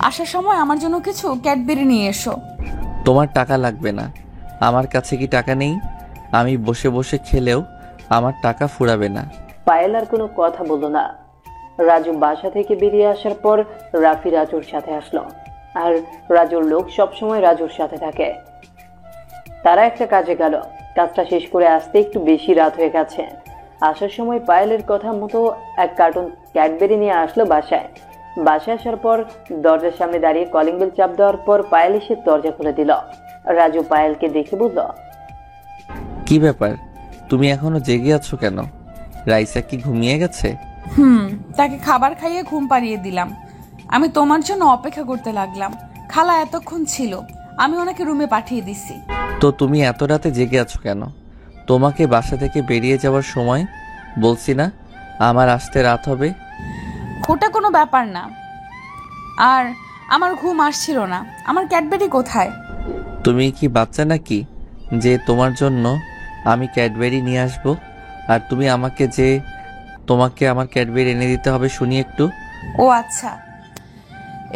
আসার সময় আমার জন্য কিছু ক্যাডবেরি নিয়ে এসো।
তোমার টাকা লাগবে না, আমার কাছে কি টাকা নেই? আমি বসে বসে খেলেও আমার টাকা ফুরাবে না।
পায়েল আর কোনো কথা বলল না। রাজু বাসা থেকে বেরিয়ে আসার পর রাফি রাজুর সাথে আসলো। আর রাজুর লোক সবসময় রাজুর সাথে থাকে। তারা একটা কাজে গেল। কাজটা শেষ করে আসতে একটু বেশি রাত হয়ে গেছে। আসার সময় পায়েলের কথা মতো এক কার্টুন ক্যাডবেরি নিয়ে আসলো বাসায়। বাসায় আসার পর দরজার সামনে দাঁড়িয়ে কলিং বেল চাপ দেওয়ার পর পায়েল এসে দরজা খুলে দিল। রাজু পায়েলকে দেখে বলল,
কি ব্যাপার, তুমি এখনো জেগে আছো কেন? রাইসা কি ঘুমিয়ে গেছে?
তাকে খাবার খাইয়ে ঘুম পাড়িয়ে দিলাম। আমি তোমার জন্য অপেক্ষা করতে লাগলাম। খালা এতক্ষণ ছিল, আমি ওনাকে রুমে পাঠিয়ে দিছি।
তো তুমি এত রাতে জেগে আছো কেন? তোমাকে বাসা থেকে বেরিয়ে যাওয়ার সময় বলছি না আমার আসতে রাত হবে?
ওটা কোনো ব্যাপার না। আর আমার ঘুম আসছিল না। আমার ক্যাডবেরি কোথায়?
তুমি কি বাচ্চা নাকি যে তোমার জন্য আমি ক্যাডবেরি নিয়ে আসবো আর তুমি আমাকে যে তোমাকে আমার ক্যাডবেরি এনে দিতে হবে শুনি একটু?
ও আচ্ছা,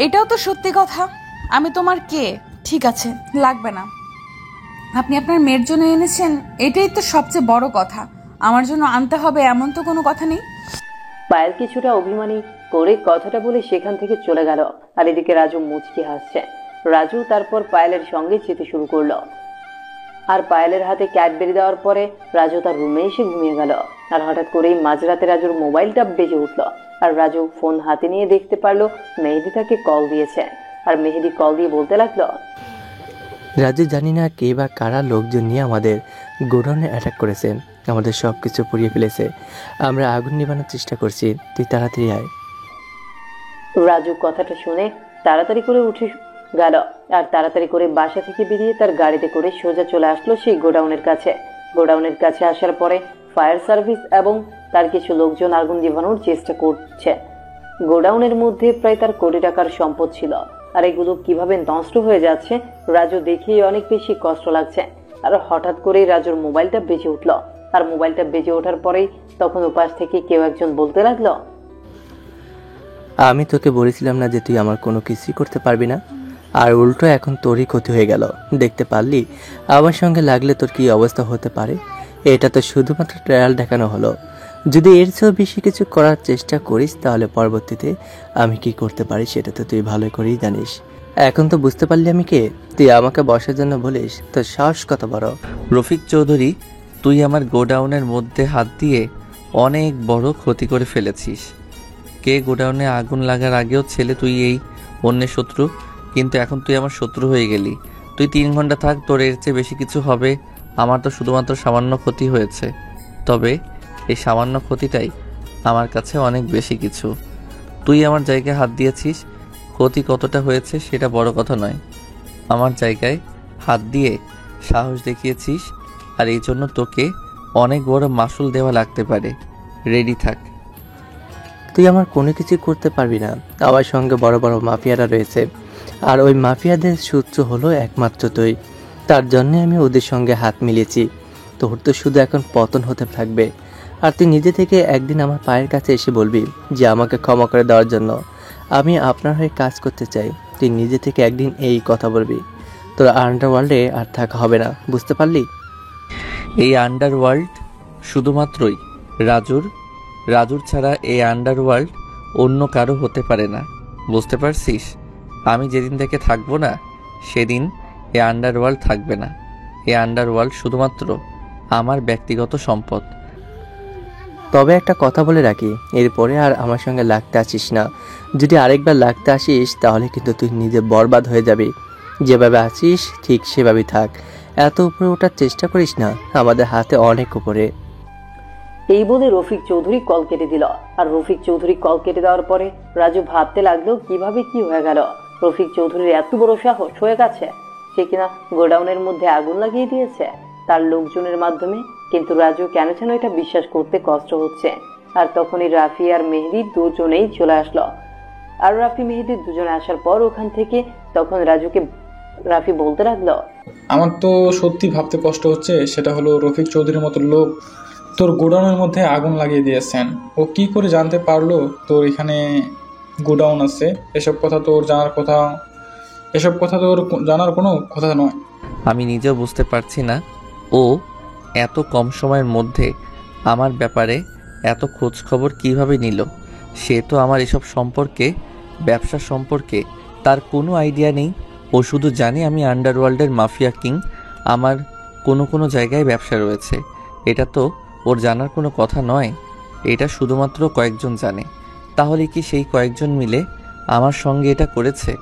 এটাও তো সত্যি কথা। আমি তোমার কে? ঠিক আছে, লাগবে না। আপনি আপনার মেয়ের জন্য এনেছেন, এটাই তো সবচেয়ে বড় কথা। আমার জন্য আনতে হবে এমন তো কোনো কথা নেই।
পায়েল কিছুটা অভিমানী করে কথাটা বলে সেখান থেকে চলে গেল। আর এদিকে রাজু মুচকি হাসছে। রাজু তারপর পায়েলের সঙ্গে যেতে শুরু করলো। আর পায়েলের হাতে ক্যাডবেরি দেওয়ার পরে রাজু তার রুমে এসে ঘুমিয়ে গেল। আর হঠাৎ করেই মাঝরাতে রাজুর মোবাইলটা বেজে উঠলো। আর রাজু ফোন হাতে নিয়ে দেখতে পারলো মেহেদি তাকে কল দিয়েছে। আর মেহেদি কল দিয়ে বলতে লাগলো,
রাজু, জানি না কে বা কারা লোকজন নিয়ে আমাদের গোডাউনে অ্যাটাক করেছে, আমাদের সব কিছু পুড়িয়ে ফেলেছে। আমরা আগুন নিবানোর চেষ্টা করছি, তুই তাড়াতাড়ি আয়।
রাজু কথাটা শুনে তাড়াতাড়ি করে উঠে গেল। আর তাড়াতাড়ি করে বাসা থেকে বেরিয়ে তার গাড়িতে করে সোজা চলে আসলো সেই গোডাউনের কাছে। গোডাউনের কাছে আসার পরে ফায়ার সার্ভিস এবং তার কিছু লোকজন আগুন নিভানোর চেষ্টা করছে। গোডাউনের মধ্যে প্রায় তার কোটি টাকার সম্পদ ছিল। আর এগুলো কিভাবে নষ্ট হয়ে যাচ্ছে রাজু দেখেই অনেক বেশি কষ্ট লাগছে। আর হঠাৎ করেই রাজুর মোবাইলটা বেজে উঠলো। আর মোবাইলটা বেজে ওঠার পরেই তখন উপাস থেকে কেউ একজন বলতে লাগলো,
আমি তোকে বলেছিলাম না যে তুই আমার কোনো কিছুই করতে পারবি না, আর উল্টো এখন তোরই ক্ষতি হয়ে গেল। দেখতে পারলি আমার সঙ্গে লাগলে তোর কি অবস্থা হতে পারে? এটা তো শুধুমাত্র ট্রায়াল দেখানো হলো। যদি এর চেয়েও বেশি কিছু করার চেষ্টা করিস তাহলে পরবর্তীতে আমি কি করতে পারি সেটা তো তুই ভালো করেই জানিস। এখন তো বুঝতে পারলি আমি কে। তুই আমাকে বসার জন্য বলিস, তোর সাহস কত বড়!
রফিক চৌধুরী, তুই আমার গোডাউনের মধ্যে হাত দিয়ে অনেক বড় ক্ষতি করে ফেলেছিস। কে গোডাউনে আগুন লাগার আগেও ছেলে তুই এই অন্যের শত্রু, কিন্তু এখন তুই আমার শত্রু হয়ে গেলি। তুই 3 ঘন্টা থাক, তোর এর চেয়ে বেশি কিছু হবে। আমার তো শুধুমাত্র সামান্য ক্ষতি হয়েছে, তবে এই সামান্য ক্ষতিটাই আমার কাছে অনেক বেশি কিছু। তুই আমার জায়গায় হাত দিয়েছিস, ক্ষতি কতটা হয়েছে সেটা বড় কথা নয়। আমার জায়গায় হাত দিয়ে সাহস দেখিয়েছিস, আর এই জন্য তোকে অনেক বড় মাসুল দেওয়া লাগতে পারে। রেডি থাক।
তুই আমার কোনো কিছু করতে পারবি না। আমার সঙ্গে বড় বড় মাফিয়ারা রয়েছে, আর ওই মাফিয়াদের সূত্র হলো একমাত্র তুই। তার জন্যে আমি ওদের সঙ্গে হাত মিলিয়েছি। তোর তো শুধু এখন পতন হতে থাকবে। আর তুই নিজে থেকে একদিন আমার পায়ের কাছে এসে বলবি যে আমাকে ক্ষমা করে দেওয়ার জন্য আমি আপনার হয়ে কাজ করতে চাই। তুই নিজে থেকে একদিন এই কথা বলবি। তোর আন্ডারওয়ার্ল্ডে আর থাকা হবে না, বুঝতে পারলি?
এই আন্ডারওয়ার্ল্ড শুধুমাত্রই রাজুর ছাড়া এই আন্ডারওয়ার্ল্ড অন্য কারো হতে পারে না, বুঝতে পারছিস? আমি যেদিন থেকে থাকবো না সেদিন এ আন্ডারওয়ার্ল্ড থাকবে না। এ আন্ডারওয়ার্ল্ড শুধুমাত্র আমার ব্যক্তিগত সম্পদ।
তবে একটা কথা বলে রাখি, এরপরে আর আমার সঙ্গে লাগতে আসিস না। যদি আরেকবার লাগতে আসিস তাহলে কিন্তু তুই নিজে বরবাদ হয়ে যাবি। যেভাবে আছিস ঠিক সেভাবেই থাক। এত উপরে ওঠার চেষ্টা করিস না, আমাদের হাতে অনেক উপরে।
এই বলে রফিক চৌধুরী কল কেটে দিল। আর রফিক চৌধুরী কল কেটে দেওয়ার পরে রাজু ভাবতে লাগলো কিভাবে কি হয়ে গেল। রফিক চৌধুরীর এত বড় সাহস হয়ে গেছে, সে কিনা গোডাউনের মধ্যে আগুন লাগিয়ে দিয়েছে তার লোকজনের মাধ্যমে। কিন্তু রাজু কেন যেন এটা বিশ্বাস করতে কষ্ট হচ্ছে। আর তখনই রাফি আর মেহেদি দুজনেই চলে আসলো। আর রাফি মেহেদি দুজনে আসার পর ওখান থেকে তখন রাফি বলতে লাগলো,
আমার তো সত্যি ভাবতে কষ্ট হচ্ছে, সেটা হলো রফিক চৌধুরীর মতো লোক তোর গোডাউনের মধ্যে আগুন লাগিয়ে দিয়েছেন। ও কি করে জানতে পারলো তোর এখানে গোডাউন আছে? এসব কথা তোর জানার কোনো কথা নয়।
আমি নিজেও বুঝতে পারছি না ও এত কম সময়ের মধ্যে আমার ব্যাপারে এত খোঁজ খবর কীভাবে নিল। সে তো আমার এসব সম্পর্কে, ব্যবসা সম্পর্কে তার কোনো আইডিয়া নেই। ও শুধু জানে আমি আন্ডারওয়ার্ল্ডের মাফিয়া কিং, আমার কোনো জায়গায় ব্যবসা রয়েছে। এটা তো ওর জানার কোনো কথা নয়, এটা শুধুমাত্র কয়েকজন জানে। তাহলে কি সেই কয়েকজন মিলে আমার সঙ্গে এটা করেছে?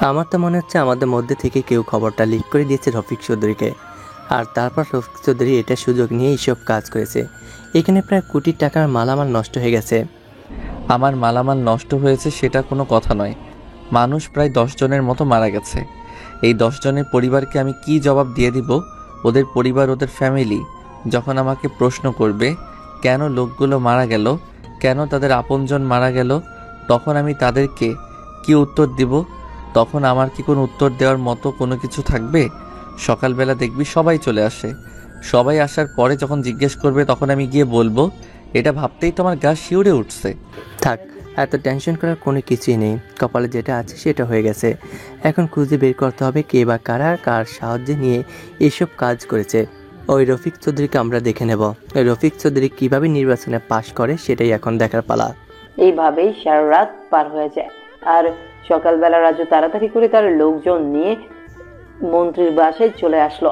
আমার তো মনে হচ্ছে আমাদের মধ্যে থেকে কেউ খবরটা লিক করে দিয়েছে রফিক চৌধুরীকে, আর তারপর রফিক চৌধুরী এটা সুযোগ নিয়ে এইসব কাজ করেছে। এখানে প্রায় কোটি টাকার মালামাল নষ্ট হয়ে গেছে।
আমার মালামাল নষ্ট হয়েছে সেটা কোনো কথা নয়। মানুষ প্রায় 10 জনের মতো মারা গেছে। এই 10 জনের পরিবারকে আমি কি জবাব দিয়ে দিব? ওদের পরিবার, ওদের ফ্যামিলি যখন আমাকে প্রশ্ন করবে কেন লোকগুলো মারা গেল, কেন তাদের আপনজন মারা গেল, তখন আমি তাদেরকে কি উত্তর দিব? তখন আমার কি কোনো উত্তর দেওয়ার মতো কোনো কিছু থাকবে? সকালবেলা দেখবি সবাই চলে আসে। সবাই আসার পরে যখন জিজ্ঞেস করবে তখন আমি গিয়ে বলবো, এটা ভাবতেই তো আমার গা শিউরে উঠছে।
থাক, এত টেনশন করার কোনো কিছুই নেই। কপালে যেটা আছে সেটা হয়ে গেছে। এখন খুঁজে বের করতে হবে কে বা কারা কার সাহায্যে নিয়ে এসব কাজ করেছে। ওই রফিক চৌধুরীকে আমরা দেখে নেব। ওই রফিক চৌধুরী কীভাবে নির্বাচনে পাশ করে সেটাই এখন দেখার পালা।
এইভাবেই সারা রাত পার হয়ে যায়। আর সকালবেলা রাজু তাড়াতাড়ি করে তার লোকজন নিয়ে মন্ত্রীর বাসায় চলে আসলো।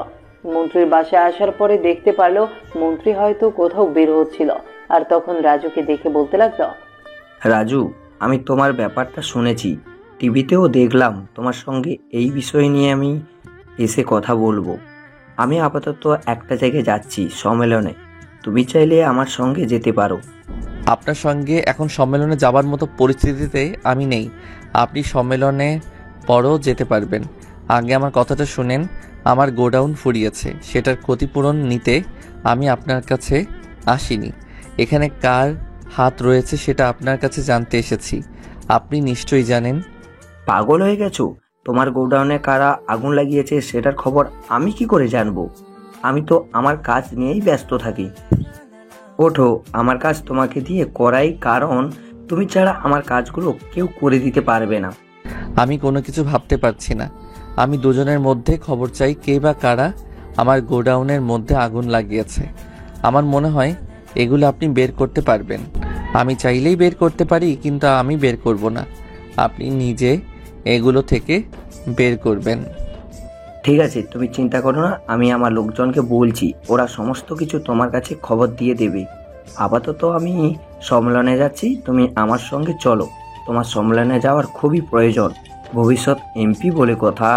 মন্ত্রীর বাসায় আসার পরে দেখতে পারলো মন্ত্রী হয়তো কোথাও বের হচ্ছিল। আর তখন রাজুকে দেখে বলতে লাগলো,
রাজু, আমি তোমার ব্যাপারটা শুনেছি, টিভিতেও দেখলাম। তোমার সঙ্গে এই বিষয় নিয়ে আমি এসে কথা বলবো। আমি আপাতত একটা জায়গায় যাচ্ছি সম্মেলনে, তুমি চাইলে আমার সঙ্গে যেতে পারো।
আপনার সঙ্গে এখন সম্মেলনে যাবার মতো পরিস্থিতিতে আমি নেই। আপনি সম্মেলনে পরও যেতে পারবেন। আগে আমার কথাটা শুনেন। আমার গোডাউন ফুরিয়েছে, সেটার ক্ষতিপূরণ নিতে আমি আপনার কাছে আসিনি। এখানে কার হাত রয়েছে সেটা আপনার কাছে জানতে এসেছি। আপনি নিশ্চয়ই জানেন।
পাগল হয়ে গেছো? তোমার গোডাউনে কারা আগুন লাগিয়েছে সেটার খবর আমি কি করে জানবো? আমি তো আমার কাজ নিয়েই ব্যস্ত থাকি। ওঠো, আমার কাজ তোমাকে দিয়ে করাই, কারণ তুমি ছাড়া আমার কাজগুলো কেউ করে দিতে পারবে না।
আমি কোনো কিছু ভাবতে পারছি না। আমি দুজনের মধ্যে খবর চাই কে বা কারা আমার গোডাউনের মধ্যে আগুন লাগিয়েছে। আমার মনে হয় এগুলো আপনি বের করতে পারবেন। আমি চাইলেই বের করতে পারি, কিন্তু আমি বের করব না। আপনি নিজে এগুলো থেকে বের করবেন।
ঠিক আছে, তুমি চিন্তা করো না, আমি আমার লোকজনকে বলছি, ওরা সমস্ত কিছু তোমার কাছে খবর দিয়ে দেবে। আপাতত আমি সম্মেলনে যাচ্ছি, তুমি আমার সঙ্গে চলো। তোমার সম্মেলনে যাওয়ার খুবই প্রয়োজন, ভবিষ্যৎ এমপি বলে কথা।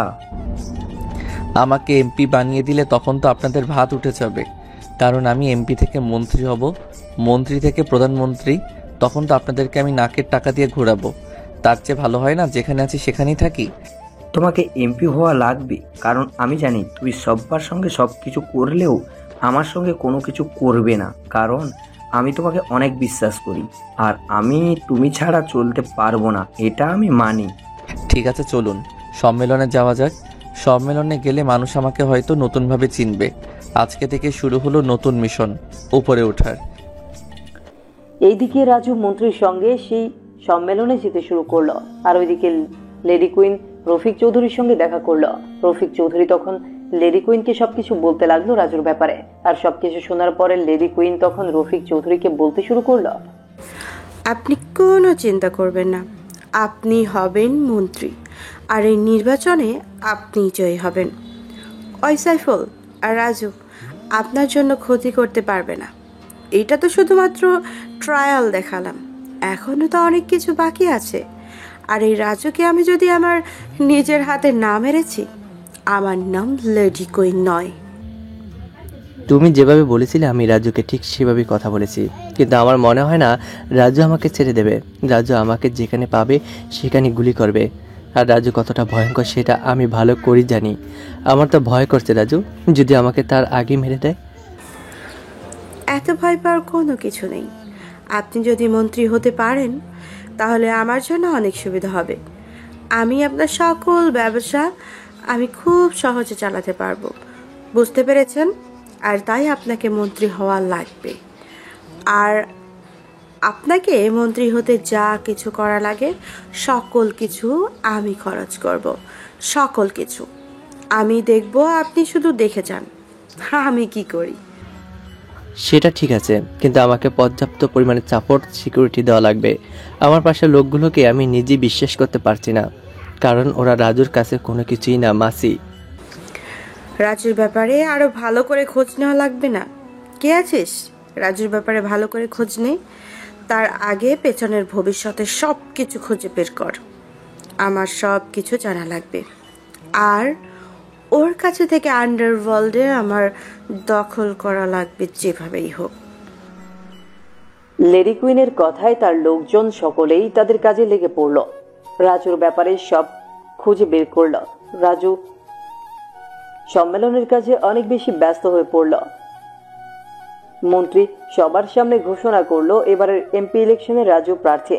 আমাকে এমপি বানিয়ে দিলে তখন তো আপনাদের ভাত উঠে যাবে, কারণ আমি এমপি থেকে মন্ত্রী হব, মন্ত্রী থেকে প্রধানমন্ত্রী। তখন তো আপনাদেরকে আমি নাকের টাকা দিয়ে ঘোরাবো। তার চেয়ে ভালো হয় না যেখানে আছি সেখানেই থাকি?
তোমাকে এমপি হওয়া লাগবে, কারণ আমি জানি তুমি সবার সঙ্গে সব কিছু করলেও আমার সঙ্গে কোনো কিছু করবে না, কারণ আমি তোমাকে অনেক বিশ্বাস করি। আর আমি তুমি ছাড়া চলতে পারবো না, এটা আমি মানি।
ঠিক আছে, চলুন সম্মেলনে যাওয়া যাক। সম্মেলনে গেলে মানুষ আমাকে হয়তো নতুনভাবে চিনবে। আজকে থেকে শুরু হলো নতুন মিশন, উপরে ওঠার।
এইদিকে রাজু মন্ত্রীর সঙ্গে সেই সম্মেলনে যেতে শুরু করলো। আর ওইদিকে লেডি কুইন রফিক চৌধুরীর সঙ্গে দেখা করলো। রফিক চৌধুরী তখন লেডি কুইনকে সবকিছু বলতে লাগলো রাজুর ব্যাপারে। আর সবকিছু শোনার পরে লেডি কুইন তখন রফিক চৌধুরীকে বলতে শুরু করলো,
আপনি কোনো চিন্তা করবেন না, আপনি হবেন মন্ত্রী, আর এই নির্বাচনে আপনি জয়ী হবেন। ওই সাইফুল আর রাজু আপনার জন্য ক্ষতি করতে পারবে না। এটা তো শুধুমাত্র ট্রায়াল দেখালাম, এখনো তো অনেক কিছু বাকি আছে। আর এই রাজুকে আমি যদি আমার নিজের হাতে না মেরেছি, আমার নাম লেডি কুইন নয়।
তুমি যেভাবে বলেছিলে আমি রাজুকে ঠিক সেভাবেই কথা বলেছি, কিন্তু আমার মনে হয় না রাজু আমাকে ছেড়ে দেবে। রাজু আমাকে যেখানে পাবে সেখানে গুলি করবে। আর রাজু কতটা ভয়ঙ্কর সেটা আমি ভালো করেই জানি। আমার তো ভয় করছে রাজু যদি আমাকে তার আগে মেরে দেয়।
এত ভয় পাওয়ার কোনো কিছু নেই। আপনি যদি মন্ত্রী হতে পারেন তাহলে আমার জন্য অনেক সুবিধা হবে। আমি আপনার সকল ব্যবসা আমি খুব সহজে চালাতে পারবো, বুঝতে পেরেছেন? আর তাই আপনাকে মন্ত্রী হওয়া লাগবে। আর আপনাকে মন্ত্রী হতে যা কিছু করা লাগে সকল কিছু আমি খরচ করব, সকল কিছু আমি দেখব। আপনি শুধু দেখে যান আমি কি করি।
সেটা ঠিক আছে, কিন্তু আমাকে পর্যাপ্ত পরিমাণে সাপোর্ট সিকিউরিটি দেওয়া লাগবে। আমার পাশের লোকগুলোকে আমি নিজেই বিশ্বাস করতে পারছি না, কারণ ওরা রাজুর কাছে কোনো কিছুই না। মাসি,
রাজুর ব্যাপারে আরো ভালো করে খোঁজ নেওয়া লাগবে না? কে আছিস রাজুর ব্যাপারে ভালো করে খোঁজ নে। তার আগে পেছনের ভবিষ্যতের সব কিছু খুঁজে বের কর। আমার সব কিছু জানা লাগবে। আর ওর কাছে থেকে আন্ডারওয়ার্ল্ডে আমার দখল করা লাগবে যেভাবেই হোক।
লেডি কুইনের কথায় তার লোকজন সকলেই তাদের কাজে লেগে পড়ল। রাজুর ব্যাপারে সব খুঁজে বের করল। রাজু সম্মেলনের কাজে অনেক বেশি ব্যস্ত হয়ে পড়ল। মন্ত্রী সবার সামনে ঘোষণা করলো এবারের এমপি ইলেকশনে রাজু প্রার্থী।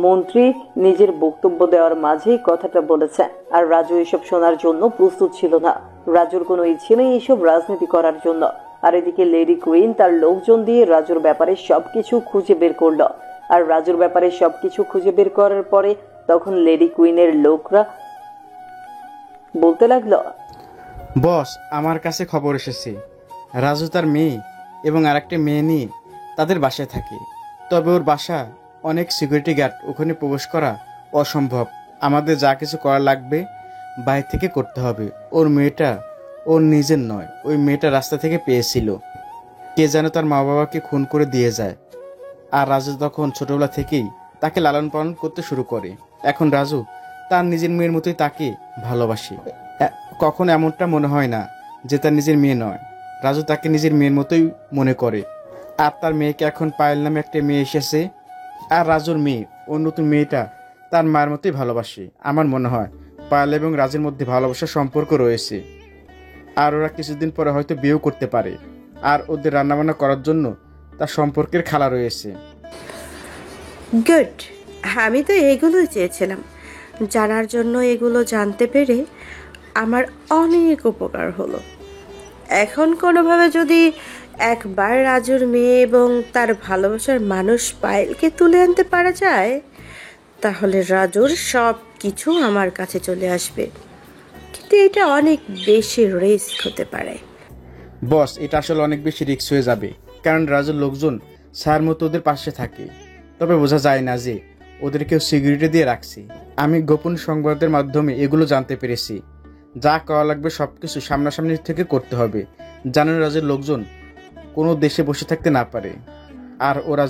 মন্ত্রী নিজের বক্তব্য দেওয়ার মাঝেই কথাটা বলেছে, আর রাজু এসব শোনার জন্য প্রস্তুত ছিল না। রাজুর কোনো ইচ্ছে নেই এসব রাজনীতি করার জন্য। আর এদিকে লেডি কুইন তার লোকজন দিয়ে রাজুর ব্যাপারে সবকিছু খুঁজে বের করলো। আর রাজুর ব্যাপারে সবকিছু খুঁজে বের করার পরে তখন লেডি কুইনের লোকরা বলতে লাগলো,
বস, আমার কাছে খবর এসেছে রাজু তার মেয়ে এবং আরেকটি মেয়ে নিয়ে তাদের বাসায় থাকে। তবে ওর বাসা অনেক সিকিউরিটি গার্ড, ওখানে প্রবেশ করা অসম্ভব। আমাদের যা কিছু করা লাগবে বাইরে থেকে করতে হবে। ওর মেয়েটা ওর নিজের নয়, ওই মেয়েটা রাস্তা থেকে পেয়েছিল। কে যেন তার মা বাবাকে খুন করে দিয়ে যায়। আর রাজু তখন ছোটবেলা থেকেই তাকে লালন পালন করতে শুরু করে। এখন রাজু তার নিজের মেয়ের মতোই তাকে ভালোবাসে। কখনো এমনটা মনে হয় না যে তার নিজের মেয়ে নয়। রাজু তাকে নিজের মেয়ের মতোই মনে করে। আর তার মেয়েকে এখন পায়েল নামে একটা মেয়ে এসেছে। আর রাজুর মেয়ে ও নতুন মেয়েটা তার মায়ের মতোই ভালোবাসে। আমার মনে হয় পায়েল এবং রাজুর মধ্যে ভালোবাসার সম্পর্ক রয়েছে। আর ওরা কিছুদিন পরে হয়তো বিয়েও করতে পারে। আর ওদের রান্নাবান্না করার জন্য তার সম্পর্কের খালা রয়েছে।
গুড, আমি তো এগুলোই চেয়েছিলাম জানার জন্য। এগুলো জানতে পেরে আমার অনেক উপকার হলো। এখন কোনোভাবে যদি একবার রাজুর মেয়ে এবং তার ভালোবাসার মানুষ পায়েলকে তুলে আনতে পারা যায়, তাহলে রাজুর সব কিছু আমার কাছে চলে আসবে। কিন্তু এটা অনেক বেশি রিস্ক হতে পারে।
বস, এটা আসলে অনেক বেশি রিস্ক হয়ে যাবে, কারণ রাজুর লোকজন ছায়ার মতো ওদের পাশে থাকে। তবে বোঝা যায় না যে ওদের কেউ সিকিউরিটি দিয়ে রাখছে। আমি গোপন সংবাদের মাধ্যমে এগুলো জানতে পেরেছি। যা করা লাগবে সবকিছু সামনাসামনি থেকে করতে হবে, যেন রাজুর লোকজন কোনো দেশে বসে থাকতে না পারে। আর ওরা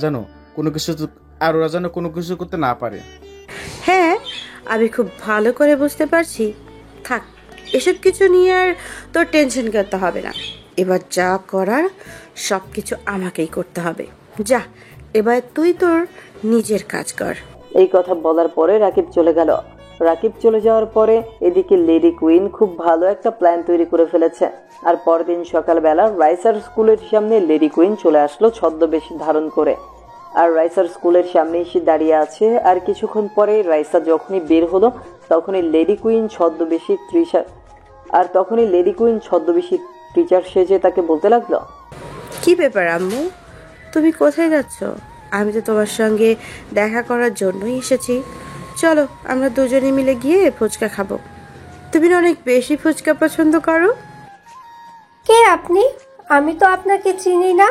যেন কোনো কিছু করতে না পারে।
হ্যাঁ, আমি খুব ভালো করে বুঝতে পারছি। থাক, এসব কিছু নিয়ে আর তোর টেনশন করতে হবে না। এবার যা করার সব কিছু আমাকেই করতে হবে। যা, এবার তুই তোর নিজের কাজ কর।
এই কথা বলার পরে রাকিব চলে গেল। রাকিব চলে যাওয়ার পরে এদিকে লেডি কুইন খুব ভালো একটা প্ল্যান তৈরি করে ফেলেছে। আর পরদিন সকালবেলা রাইসার স্কুলের সামনে লেডি কুইন চলে আসলো ছদ্মবেশ ধারণ করে। আর রাইসার স্কুলের সামনে এসে দাঁড়িয়ে আছে। আর কিছুক্ষণ পরে রাইসা যখনই বের হলো তখনই লেডি কুইন ছদ্মবেশী টিচার সেজে তাকে বলতে লাগলো,
কি ব্যাপার আম্মু, তুমি কোথায় যাচ্ছ? আমি তো তোমার সঙ্গে দেখা করার জন্যই এসেছি। চলো আমরা দুজনে মিলে গিয়ে ফুচকা খাবো। তুমি না অনেক বেশি ফুচকা পছন্দ করো।
কে আপনি? আমি তো আপনাকে চিনি না।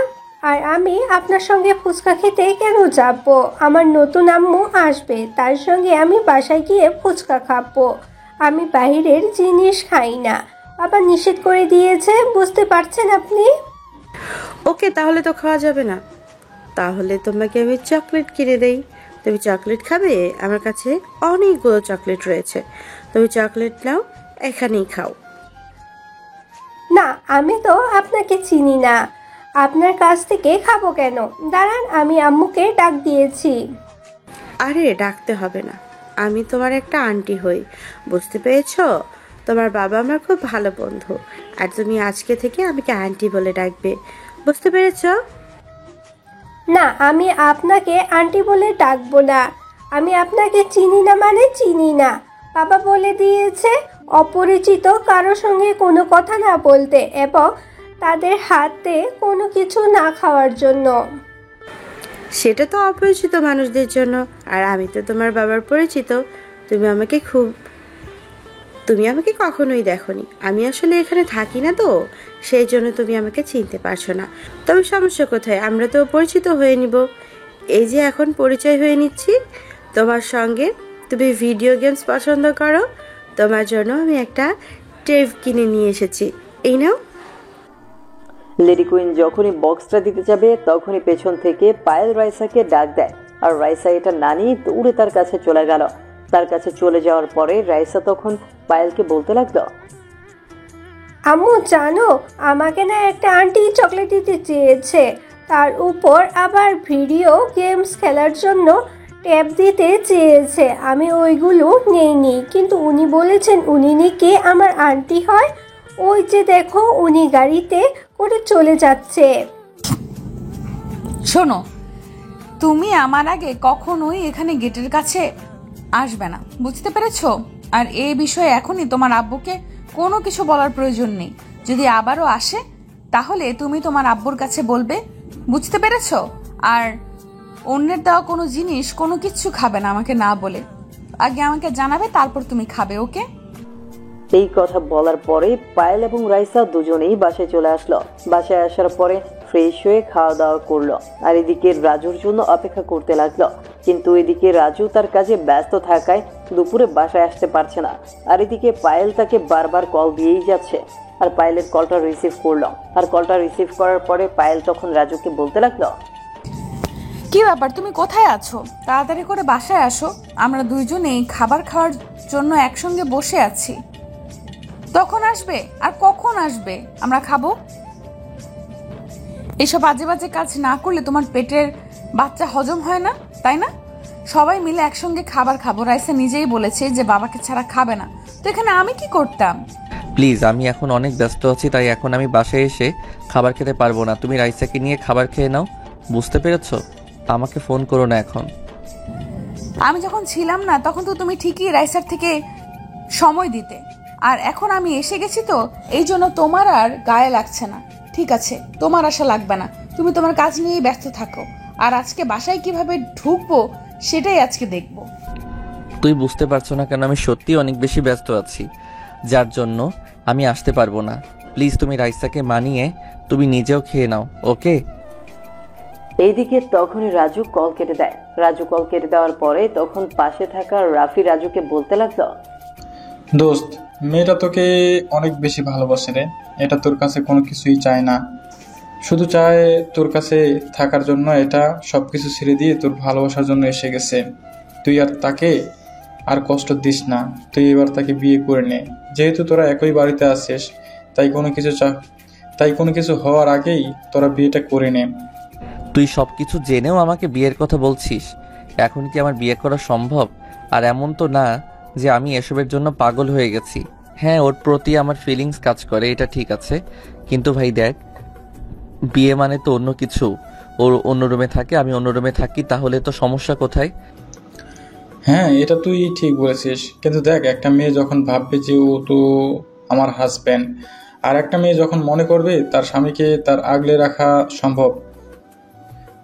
আর আমি আপনার সঙ্গে ফুচকা খেতে কেন যাব? আমার নতুন আম্মু আসবে, তার সঙ্গে আমি বাসায় গিয়ে ফুচকা খাবো। আমি বাইরের জিনিস খাই না, বাবা নিষেধ করে দিয়েছে, বুঝতে পারছেন আপনি?
ওকে, তাহলে তো খাওয়া যাবে না। তাহলে তোমাকে আমি চকলেট কিনে দেই, তুমি চকলেট খাবে? আমার কাছে অনেকগুলো চকলেট রয়েছে, তুমি চকলেট নাও, এখানেই খাও।
না, আমি তো আপনাকে চিনি না, আপনার কাছ থেকে খাবো কেন? দাঁড়ান, আমি আম্মুকে ডাক দিয়েছি।
আরে ডাকতে হবে না, আমি তোমার একটা আন্টি হই, বুঝতে পেরেছো? তোমার বাবা আমার খুব ভালো বন্ধু, আর তুমি আজকে থেকে আমাকে আন্টি বলে ডাকবে, বুঝতে পেরেছো?
না, আমি আপনাকে আন্টি বলে ডাকবো না। আমি আপনাকে চিনি না মানে চিনি না। বাবা বলে দিয়েছে অপরিচিত কারোর সঙ্গে কোনো কথা না বলতে এবং তাদের হাতে কোনো কিছু না খাওয়ার জন্য।
সেটা তো অপরিচিত মানুষদের জন্য, আর আমি তো তোমার বাবার পরিচিত। তুমি আমাকে কখনোই দেখোনি, আমি আসলে এখানে থাকি না, তো সেই জন্য তুমি আমাকে চিনতে পারছো না। তবে সমস্যা কোথায়, আমরা তো পরিচিত হয়ে নিব। এই যে এখন পরিচয় হয়ে নিচ্ছি তোমার সঙ্গে। তুমি ভিডিও গেমস পছন্দ করো, তোমার জন্য আমি একটা টেপ কিনে নিয়ে এসেছি, এই নাও।
লেডি কুইন যখনই বক্সটা দিতে যাবে তখনই পেছন থেকে পায়েল রাইসাকে ডাক দেয়, আর রাইসা এটা না নিয়ে দৌড়ে তার কাছে চলে গেল। তার কাছে চলে যাওয়ার পরে রাইসা তখন পায়েলকে বলতে লাগলো,
আম্মু জানো, আমাকে না একটা আন্টি চকলেট দিতে চেয়েছে, তার উপর আবার ভিডিও গেমস খেলার জন্য ট্যাব দিতে চেয়েছে। আমি ওইগুলো নেইনি, কিন্তু উনি বলেছেন উনি নাকি আমার আন্টি হয়। ওই যে দেখো, উনি গাড়িতে করে চলে যাচ্ছে।
শোনো, তুমি আমার আগে কখনোই এখানে গেটের কাছে আসবে না, বুঝতে পেরেছো? আর এই বিষয়ে এখনই তোমার আব্বুকে কোনো কিছু বলার প্রয়োজন নেই। যদি আবারও আসে তাহলে তুমি তোমার আব্বুর কাছে বলবে, বুঝতে পেরেছো? আর অন্যের দেওয়া কোনো জিনিস কোনো কিছু খাবে না আমাকে না বলে, আগে আমাকে জানাবে, তারপর তুমি খাবে, ওকে?
এই কথা বলার পরে পায়েল এবং রাইসা দুজনেই বাসায় চলে আসলো। বাসায় আসার পরে ফ্রেশ হয়ে খাওয়া দাওয়া করলো, আর এদিকে রাজুর জন্য অপেক্ষা করতে লাগলো। কিন্তু এদিকে রাজু তার কাজে ব্যস্ত থাকায় দুপুরে বাসায় আসতে পারছে না। আর এদিকে পায়েল তাকে বারবার কল দিয়েই যাচ্ছে, আর পায়েলের কলটা রিসিভ করলো। আর কলটা রিসিভ করার পরে পায়েল তখন রাজুকে বলতে লাগলো,
কি ব্যাপার, তুমি কোথায় আছো? তাড়াতাড়ি করে বাসায় আসো, আমরা দুইজনেই খাবার খাওয়ার জন্য একসঙ্গে বসে আছি। তখন আসবে? আর কখন আসবে আমরা খাবো? এসব বাজে বাজে কাজ না করলে তোমার পেটের বাচ্চা হজম হয় না, তাই না? সবাই মিলে একসঙ্গে খাবার খাবো, রাইসা নিজেই বলেছে যে বাবাকে ছাড়া খাবে না, তো এখানে আমি কি করতাম?
প্লিজ, আমি এখন অনেক ব্যস্ত আছি, তাই এখন আমি বাসায় এসে খাবার খেতে পারবো না। তুমি রাইসাকে নিয়ে খাবার খেয়ে নাও, বুঝতে পেরেছো? আমাকে ফোন করো না এখন।
আমি যখন ছিলাম না তখন তো তুমি ঠিকই রাইসার থেকে সময় দিতে, আর এখন আমি এসে গেছি তো এই জন্য তোমার আর গায়ে লাগছে না। ঠিক আছে, তোমার আশা লাগবে না, তুমি তোমার কাজ নিয়েই ব্যস্ত থাকো। আর আজকে বাসায় কিভাবে ঢুকবো সেটাই আজকে দেখবো।
তুই বুঝতে পারছো না কেন আমি সত্যি অনেক বেশি ব্যস্ত আছি, যার জন্য আমি আসতে পারবো না। প্লিজ তুমি রাইসাকে মানিয়ে তুমি নিজেও খেয়ে নাও, ওকে?
এইদিকে তখনই রাজু কল কেটে দেয়। রাজু কল কেটে দেওয়ার পরে তখন পাশে থাকা রাফি রাজুকে বলতে লাগলো,
দোস্ত, মেয়েটা তোকে অনেক বেশি ভালোবাসে রে। এটা তোর কাছে কোনো কিছুই চায় না, শুধু চায় তোর কাছে থাকার জন্য। এটা সব কিছু ছেড়ে দিয়ে তোর ভালোবাসার জন্য এসে গেছে। তুই আর তাকে আর কষ্ট দিস না, তুই এবার তাকে বিয়ে করে নে। যেহেতু তোরা একই বাড়িতে আছিস, তাই কোনো কিছু হওয়ার আগেই তোরা বিয়েটা করে নে।
তুই সব কিছু জেনেও আমাকে বিয়ের কথা বলছিস? এখন কি আমার বিয়ে করা সম্ভব? আর এমন তো না যে আমি এসবের জন্য পাগল হয়ে গেছি। হ্যাঁ, ওর প্রতি আমার ফিলিংস কাজ করে, এটা ঠিক আছে, কিন্তু ভাই দেখ, বিয়ে মানে তো অন্য কিছু। ওর অন্য রুমে থাকে, আমি অন্য রুমে থাকি, তাহলে তো সমস্যা কোথায়?
হ্যাঁ, এটা তুই ঠিক বলেছিস, কিন্তু দেখ, একটা মেয়ে যখন ভাববে যে ও তো আমার হাজব্যান্ড, আর একটা মেয়ে যখন মনে করবে তার স্বামীকে তার আগলে রাখা সম্ভব,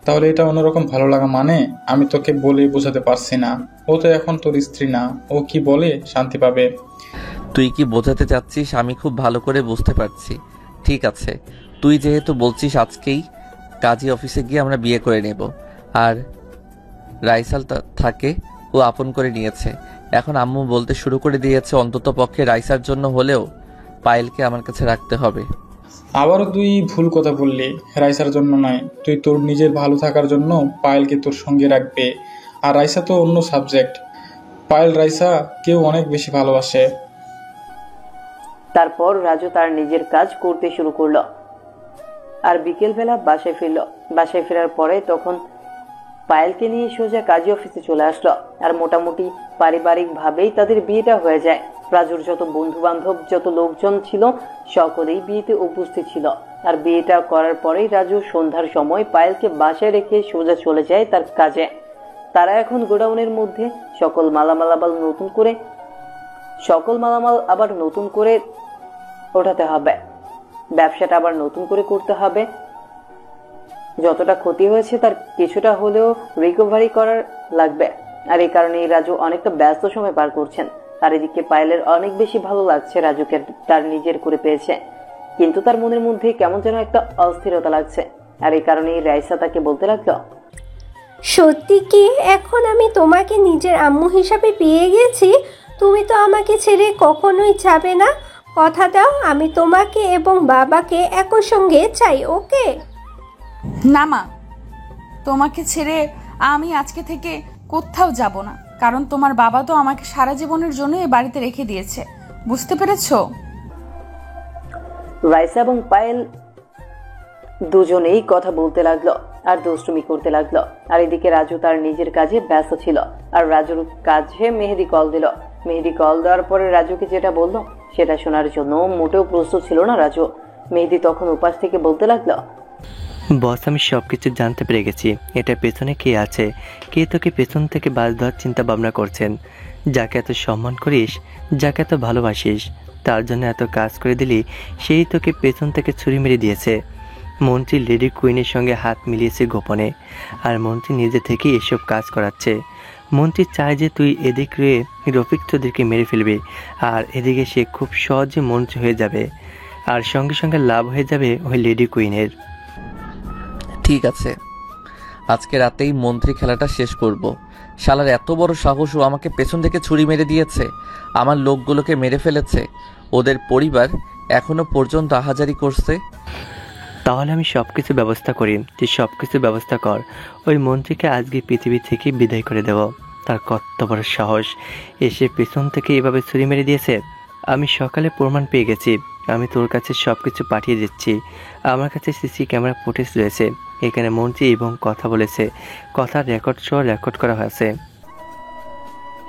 তাহলে এটা অন্যরকম ভালো লাগা। মানে আমি তোকে বলে বোঝাতে পারছি না। ও তো এখন তোর স্ত্রী না, ও কি বলে শান্তি পাবে?
তুই কি বোঝাতে চাচ্ছিস আমি খুব ভালো করে বুঝতে পারছি। ঠিক আছে, তুই যেহেতু বলছিস আজকেই কাজী অফিসে গিয়ে আমরা বিয়ে করে নেব। আর রাইসাল থাকে ও আপন করে নিয়েছে। এখন আম্মু বলতে শুরু করে দিয়েছে অন্তত পক্ষে রাইসার জন্য হলেও পায়েলকে আমার কাছে রাখতে হবে।
আবারও তুই ভুল কথা বললি। রাইসার জন্য নয়, তুই তোর নিজের ভালো থাকার জন্য পায়েলকে তোর সঙ্গে রাখবে। আর রাইসা তো অন্য সাবজেক্ট। পায়েল রাইসা কেউ অনেক বেশি ভালোবাসে।
তারপর রাজু তার নিজের কাজ করতে শুরু করলো আর বিকেলবেলা বাসায় ফিরল। বাসায় ফেরার পরে তখন পায়েলকে নিয়ে সোজা কাজী অফিসে চলে আসলো। আর মোটামুটি পারিবারিকভাবেই তাদের বিয়েটা হয়ে যায়। রাজুর যত বন্ধু বান্ধব, যত লোকজন ছিল সকলেই বিয়েতে উপস্থিত ছিল। আর বিয়েটা করার পরেই রাজু সন্ধ্যার সময় পায়েলকে বাসায় রেখে সোজা চলে যায় তার কাজে। তারা এখন গোডাউনের মধ্যে সকল মালামাল আবার নতুন করে ওঠাতে হবে। ব্যবসাটা আবার নতুন করে করতে হবে। যতটা ক্ষতি হয়েছে তার কিছুটা হলেও রিকভারি করার লাগবে। আর এই কারণেই রাজু অনেকটা ব্যস্ত সময় পার করছেন। আর এদিকে পায়েলের অনেক বেশি ভালো লাগছে রাজুকে তার নিজের করে পেয়েছে, কিন্তু তার মনের মধ্যে কেমন যেন একটা অস্থিরতা লাগছে। আর এই কারণেই রাইসা তাকে বলতে লাগলো,
সত্যি কি এখন আমি তোমাকে নিজের আম্মু হিসাবে পেয়ে গেছি? তুমি তো আমাকে ছেড়ে কখনোই যাবে না। কথা দাও, আমি তোমাকে এবং বাবাকে একই সঙ্গে চাই, ওকে?
না মা, তোমাকে ছেড়ে আমি আজকে থেকে কোথাও যাব না, কারণ তোমার বাবা তো আমাকে সারা জীবনের জন্য এই বাড়িতে রেখে দিয়েছে, বুঝতে পেরেছো?
রাইসা এবং পায়েল দুজনেই কথা বলতে লাগলো আর দুষ্টুমি করতে লাগলো। আর এদিকে রাজু তার নিজের কাজে ব্যস্ত ছিল। আর রাজুর কাছে মেহেদি কল দিল। মেহেদি কল দেওয়ার পরে রাজুকে যেটা বললো সেটা শোনার জন্য মোটেও প্রস্তুত ছিল না রাজু। মেহেদি তখন উপাস থেকে বলতে লাগলো,
বস, আমি সব কিছু জানতে পেরে গেছি। এটা পেছনে কে আছে, কে তোকে পেছন থেকে বাজ দেওয়ার চিন্তা ভাবনা করছেন। যাকে এত সম্মান করিস, যাকে এত ভালোবাসিস, তার জন্য এত কাজ করে দিলি, সেই তোকে পেছন থেকে ছুরি মেরে দিয়েছে। মন্ত্রী লেডি কুইনের সঙ্গে হাত মিলিয়েছে গোপনে, আর মন্ত্রী নিজে থেকেই এসব কাজ করাচ্ছে। মন্ত্রী চায় যে তুই এদিক রয়ে রফিক চৌধুরীকে মেরে ফেলবি, আর এদিকে সে খুব সহজে মন্ত্রী হয়ে যাবে, আর সঙ্গে সঙ্গে লাভ হয়ে যাবে ওই লেডি কুইনের।
ঠিক আছে, আজকে রাতেই মন্ত্রী খেলাটা শেষ করব। শালার এত বড় সাহস, ও আমাকে পেছন থেকে ছুরি মেরে দিয়েছে, আমার লোকগুলোকে মেরে ফেলেছে। ওদের পরিবার এখনো পর্যন্ত আহাজারি করছে।
তাহলে আমি সব কিছু ব্যবস্থা করি, তুই সব কিছু ব্যবস্থা কর। ওই মন্ত্রীকে আজকে পৃথিবী থেকে বিদায় করে দেব। তার কত বড় সাহস, এসে পেছন থেকে এভাবে ছুরি মেরে দিয়েছে। আমি সকালে প্রমাণ পেয়ে গেছি, আমি তোর কাছে সব কিছু পাঠিয়ে দিচ্ছি। আমার কাছে সিসি ক্যামেরা ফুটেজ রয়েছে, এখানে মন্ত্রী এবং কথা বলেছে, কথার রেকর্ড সহ রেকর্ড করা হয়েছে।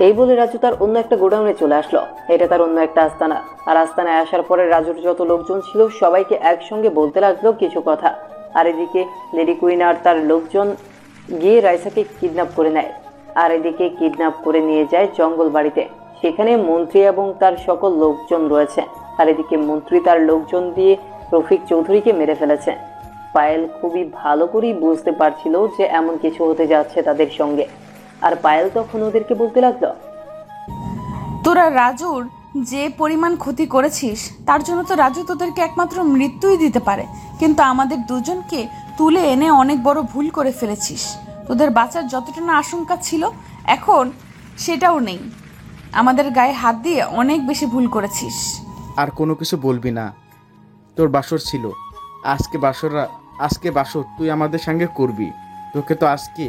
এই বলে রাজু তার অন্য একটা গোডাউনে চলে আসলো। এটা তার অন্য একটা আস্তানা। আর আস্তানায় আসার পরে রাজুর যত লোকজন ছিল সবাইকে একসঙ্গে বলতে লাগলো কিছু কথা। আর এদিকে লেডি কুইন আর তার লোকজন গিয়ে রাইসাকে কিডন্যাপ করে নেয়। আর এদিকে কিডন্যাপ করে নিয়ে যায় জঙ্গল বাড়িতে। সেখানে মন্ত্রী এবং তার সকল লোকজন রয়েছে। আর এদিকে মন্ত্রী তার লোকজন দিয়ে রফিক চৌধুরীকে মেরে ফেলেছে। পায়েল খুবই ভালো করেই বুঝতে পারছিল যে এমন কিছু হতে যাচ্ছে তাদের সঙ্গে। আর পায়েল তখন ওদেরকে বলতে লাগলো,
তোরা রাজুর যে পরিমাণ ক্ষতি করেছিস তার জন্য তো রাজু তোদেরকে একমাত্র মৃত্যুই দিতে পারে, কিন্তু আমাদের দুজনকে তুলে এনে অনেক বড় ভুল করে ফেলেছিস। তোদের বাঁচার যতটা না আশঙ্কা ছিল এখন সেটাও নেই। আমাদের গায়ে হাত দিয়ে অনেক বেশি ভুল করেছিস।
আর কোনো কিছু বলবি না। তোর বাসর ছিল, আজকে বাসর তুই আমাদের সঙ্গে করবি। তোকে তো আজকে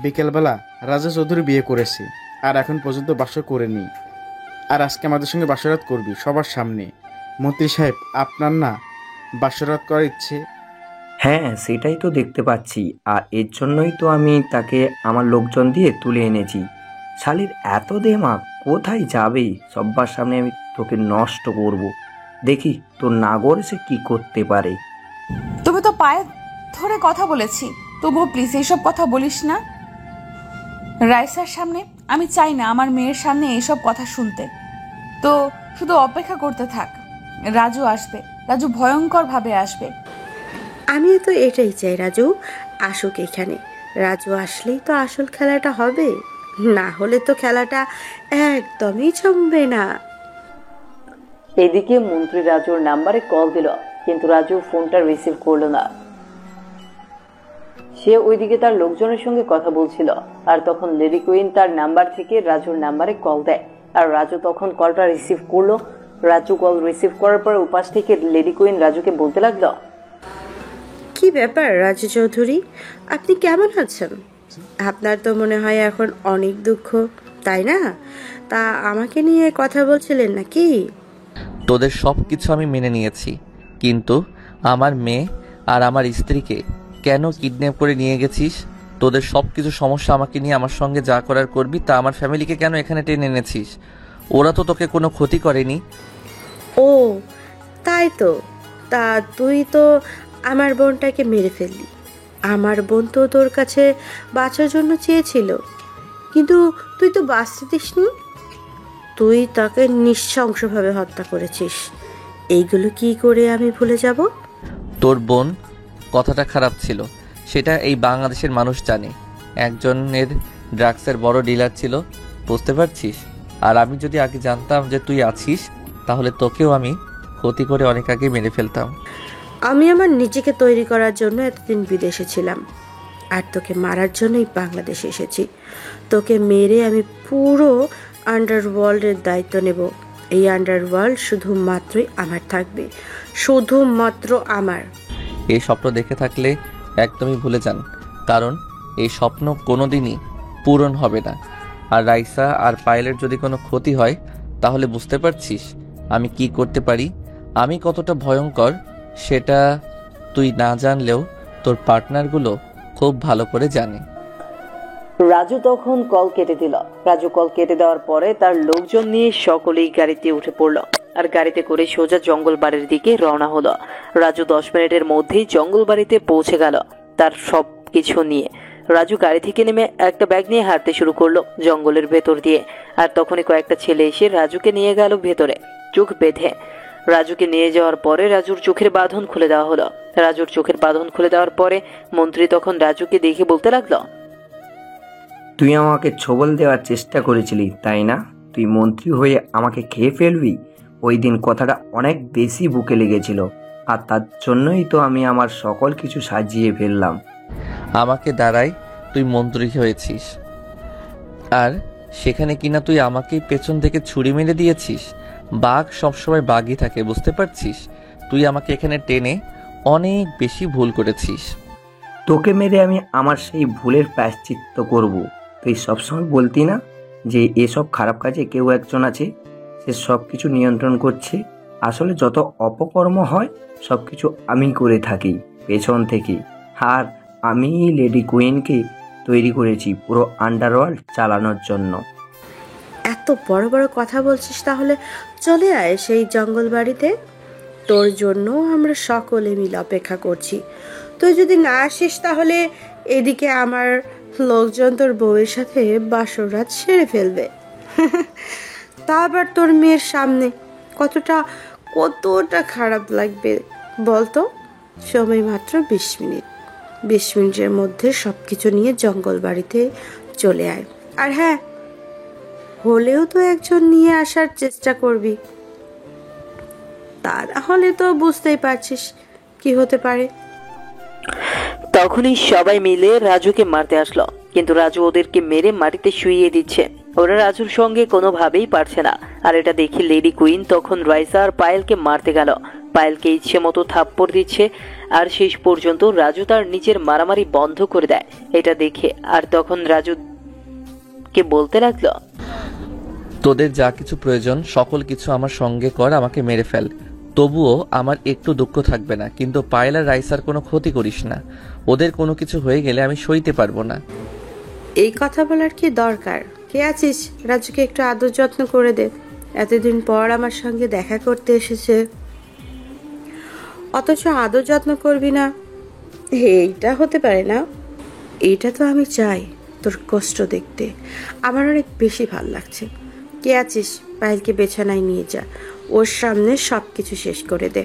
বিকেলবেলা রাজা চৌধুরী বিয়ে করেছে, আর এখন পর্যন্ত বাসর করেনি। আর আজকে আমাদের সঙ্গে বাসরাত করবি সবার সামনে। মন্ত্রী সাহেব, আপনার না বাসরাত করার ইচ্ছে?
হ্যাঁ, সেটাই তো দেখতে পাচ্ছি, আর এর জন্যই তো আমি তাকে আমার লোকজন দিয়ে তুলে এনেছি। শালির এত দেমাগ, কোথায় যাবে? সবার সামনে আমি তোকে নষ্ট করব। দেখি তোর নাগর সে কি করতে পারে।
তুমি তো পায়ে ধরে কথা বলেছি, তবুও প্লিজ এইসব কথা বলিস না রাইসার সামনে। আমি চাই না আমার মেয়ের সামনে এইসব কথা শুনতে। তো শুধু অপেক্ষা করতে থাক, রাজু আসবে, রাজু ভয়ঙ্কর ভাবে আসবে।
আমিও তো এটাই চাই, রাজু আসুক এখানে। রাজু আসলেই তো আসল খেলাটা হবে, না হলে তো খেলাটা একদমই জমবে না।
এদিকে মন্ত্রী রাজুর নাম্বারে কল দিল, কিন্তু রাজু ফোনটা রিসিভ করলো না। সে ওইদিকে তার লোকজনের সঙ্গে কথা বলছিল। আর তখন লেডি কুইন তার নাম্বার থেকে রাজুর নাম্বারে কল দেয়, আর রাজু তখন কলটা রিসিভ করলো। রাজু কল রিসিভ করার পর উপাস থেকে লেডি কুইন রাজুকে বলতে লাগলো,
কি ব্যাপার রাজু চৌধুরী, আপনি কেমন আছেন? আপনার তো মনে হয় এখন অনেক দুঃখ, তাই না? তা আমাকে নিয়ে কথা বলছিলেন নাকি?
তোদের সব কিছু আমি মেনে নিয়েছি, কিন্তু আমার মেয়ে আর আমার স্ত্রীকে কেন কিডন্যাপ করে নিয়ে গেছিস? তোদের সব কিছু সমস্যা আমাকে নিয়ে আমার সঙ্গে যা করার করবি, তা আমার ফ্যামিলিকে কেন এখানে টেনে এনেছিস? ওরা তো তোকে কোনো ক্ষতি করেনি।
ও তাই তো, তা তুই তো আমার বোনটাকে মেরে ফেললি। আমার বোন তো তোর কাছে বাঁচার জন্য চেয়েছিল, কিন্তু তুই তো বাঁচতে দিসনি। তুই তাকে নৃশংসভাবে হত্যা করেছিস। এইগুলো কি করে আমি ভুলে যাব?
তোর বোন কথাটা খারাপ ছিল, সেটা এই বাংলাদেশের মানুষ জানে। একজনের ড্রাগসের বড় ডিলার ছিল, বুঝতে পারছিস? আর আমি যদি আগে জানতাম যে তুই আছিস, তাহলে তোকেও আমি ক্ষতি করে অনেক আগে মেরে ফেলতাম।
আমি আমার নিজেকে তৈরি করার জন্য এতদিন বিদেশে ছিলাম, আর তোকে মারার জন্যই বাংলাদেশে এসেছি। তোকে মেরে আমি পুরো আন্ডারওয়ার্ল্ডের দায়িত্ব নেব। এই আন্ডারওয়ার্ল্ড শুধুমাত্রই আমার থাকবে, শুধুমাত্র আমার।
এই স্বপ্ন দেখে থাকলে একদমই ভুলে যান, কারণ এই স্বপ্ন কোনোদিনই পূরণ হবে না। আর রাইসা আর পায়েলের যদি কোনো ক্ষতি হয়, তাহলে বুঝতে পারছিস আমি কি করতে পারি, আমি কতটা ভয়ঙ্কর। সেটা তুই না জানলেও তোর পার্টনারগুলো খুব ভালো করে জানে।
রাজু তখন কল কেটে দিল। রাজু কল কেটে দেওয়ার পরে তার লোকজন নিয়ে সকলেই গাড়িতে উঠে পড়লো, আর গাড়িতে করে সোজা জঙ্গল বাড়ির দিকে রওনা হলো। রাজু 10 মিনিটের মধ্যেই জঙ্গল বাড়িতে পৌঁছে গেল তার সব কিছু নিয়ে। রাজু গাড়ি থেকে নেমে একটা ব্যাগ নিয়ে হাঁটতে শুরু করলো জঙ্গলের ভেতর দিয়ে। আর তখনই কয়েকটা ছেলে এসে রাজুকে নিয়ে গেল ভেতরে, চোখ বেঁধে। রাজুকে নিয়ে যাওয়ার পরে রাজুর চোখের বাঁধন খুলে দেওয়া হলো। রাজুর চোখের বাঁধন খুলে দেওয়ার পরে মন্ত্রী তখন রাজুকে দেখে বলতে লাগলো,
তুই আমাকে ছবল দেওয়ার চেষ্টা করেছিলি, তাই না? তুই মন্ত্রী হয়ে আমাকে খেয়ে ফেলবি। ওই দিন কথাটা অনেক বেশি বুকে লেগেছিল, আর তার জন্যই তো আমি আমার সকল কিছু সাজিয়ে ফেললাম।
আমাকে দাঁড়াই তুই মন্ত্রী হয়েছিস, আর সেখানে কিনা তুই আমাকেই পেছন থেকে ছুরি মেরে দিয়েছিস। বাঘ সবসময় বাঘই থাকে, বুঝতে পারছিস? তুই আমাকে এখানে টেনে অনেক বেশি ভুল করেছিস।
তোকে মেরে আমি আমার সেই ভুলের প্রায়শ্চিত্ত করব। তুই সবসময় বলতি না যে এসব খারাপ কাজে কেউ একজন আছে, সে সব কিছু নিয়ন্ত্রণ করছে। আসলে যত অপকর্ম হয় সব কিছু আমি করে থাকি পেছন থেকে। আর আমি লেডি কুইনকে তৈরি করেছি পুরো আন্ডারওয়ার্ল্ড চালানোর জন্য।
এত বড় বড় কথা বলছিস, তাহলে চলে আয় সেই জঙ্গল বাড়িতে। তোর জন্য আমরা সকলে মিলে অপেক্ষা করছি। তুই যদি না আসিস, তাহলে এদিকে আমার লোকজন তোর বউয়ের সাথে বাসর রাত সেরে ফেলবে। তা আবার তোর মেয়ের সামনে কতটা খারাপ লাগবে বলতো? সময় মাত্র 20 মিনিট। 20 মিনিটের মধ্যে সব কিছু নিয়ে জঙ্গল বাড়িতে চলে আয়। আর হ্যাঁ, হলেও তো একজন নিয়ে আসার চেষ্টা করবি, তা না হলে তো বুঝতেই পারছিস কি হতে পারে।
তখনই সবাই মিলে রাজুকে মারতে আসলো, কিন্তু রাজু ওদেরকে মেরে মাটিতে শুইয়ে দিচ্ছে। ওরা রাজুর সঙ্গে কোনোভাবেই পারছে না। আর এটা দেখে লেডি কুইন তখন রাইসা আর পায়েলকে মারতে গেল। পায়েলকে ইচ্ছে মতো থাপ্পড় দিচ্ছে, আর শেষ পর্যন্ত রাজু তার নিচের মারামারি বন্ধ করে দেয় এটা দেখে। আর তখন রাজুকে বলতে লাগলো,
তোদের যা কিছু প্রয়োজন সকল কিছু আমার সঙ্গে কর, আমাকে মেরে ফেল, তবুও আমার একটু দুঃখ থাকবে না। কিন্তু পায়েল আর রাইসার কোনো ক্ষতি করিস না, ওদের কোনো কিছু হয়ে গেলে আমি সইতে পারবো না।
এই কথা বলার কি দরকার? কে আছিস, রাজুকে একটু আদর যত্ন করে দে। এতদিন পর আমার সঙ্গে দেখা করতে এসেছে, অথচ আদর যত্ন করবি না? এইটা হতে পারে না। এইটা তো আমি চাই তোর কষ্ট দেখতে, আমার অনেক বেশি ভাল লাগছে। কে আছিস, পায়েলকে বিছানায় নিয়ে যা, ওর সামনে সবকিছু শেষ করে দে।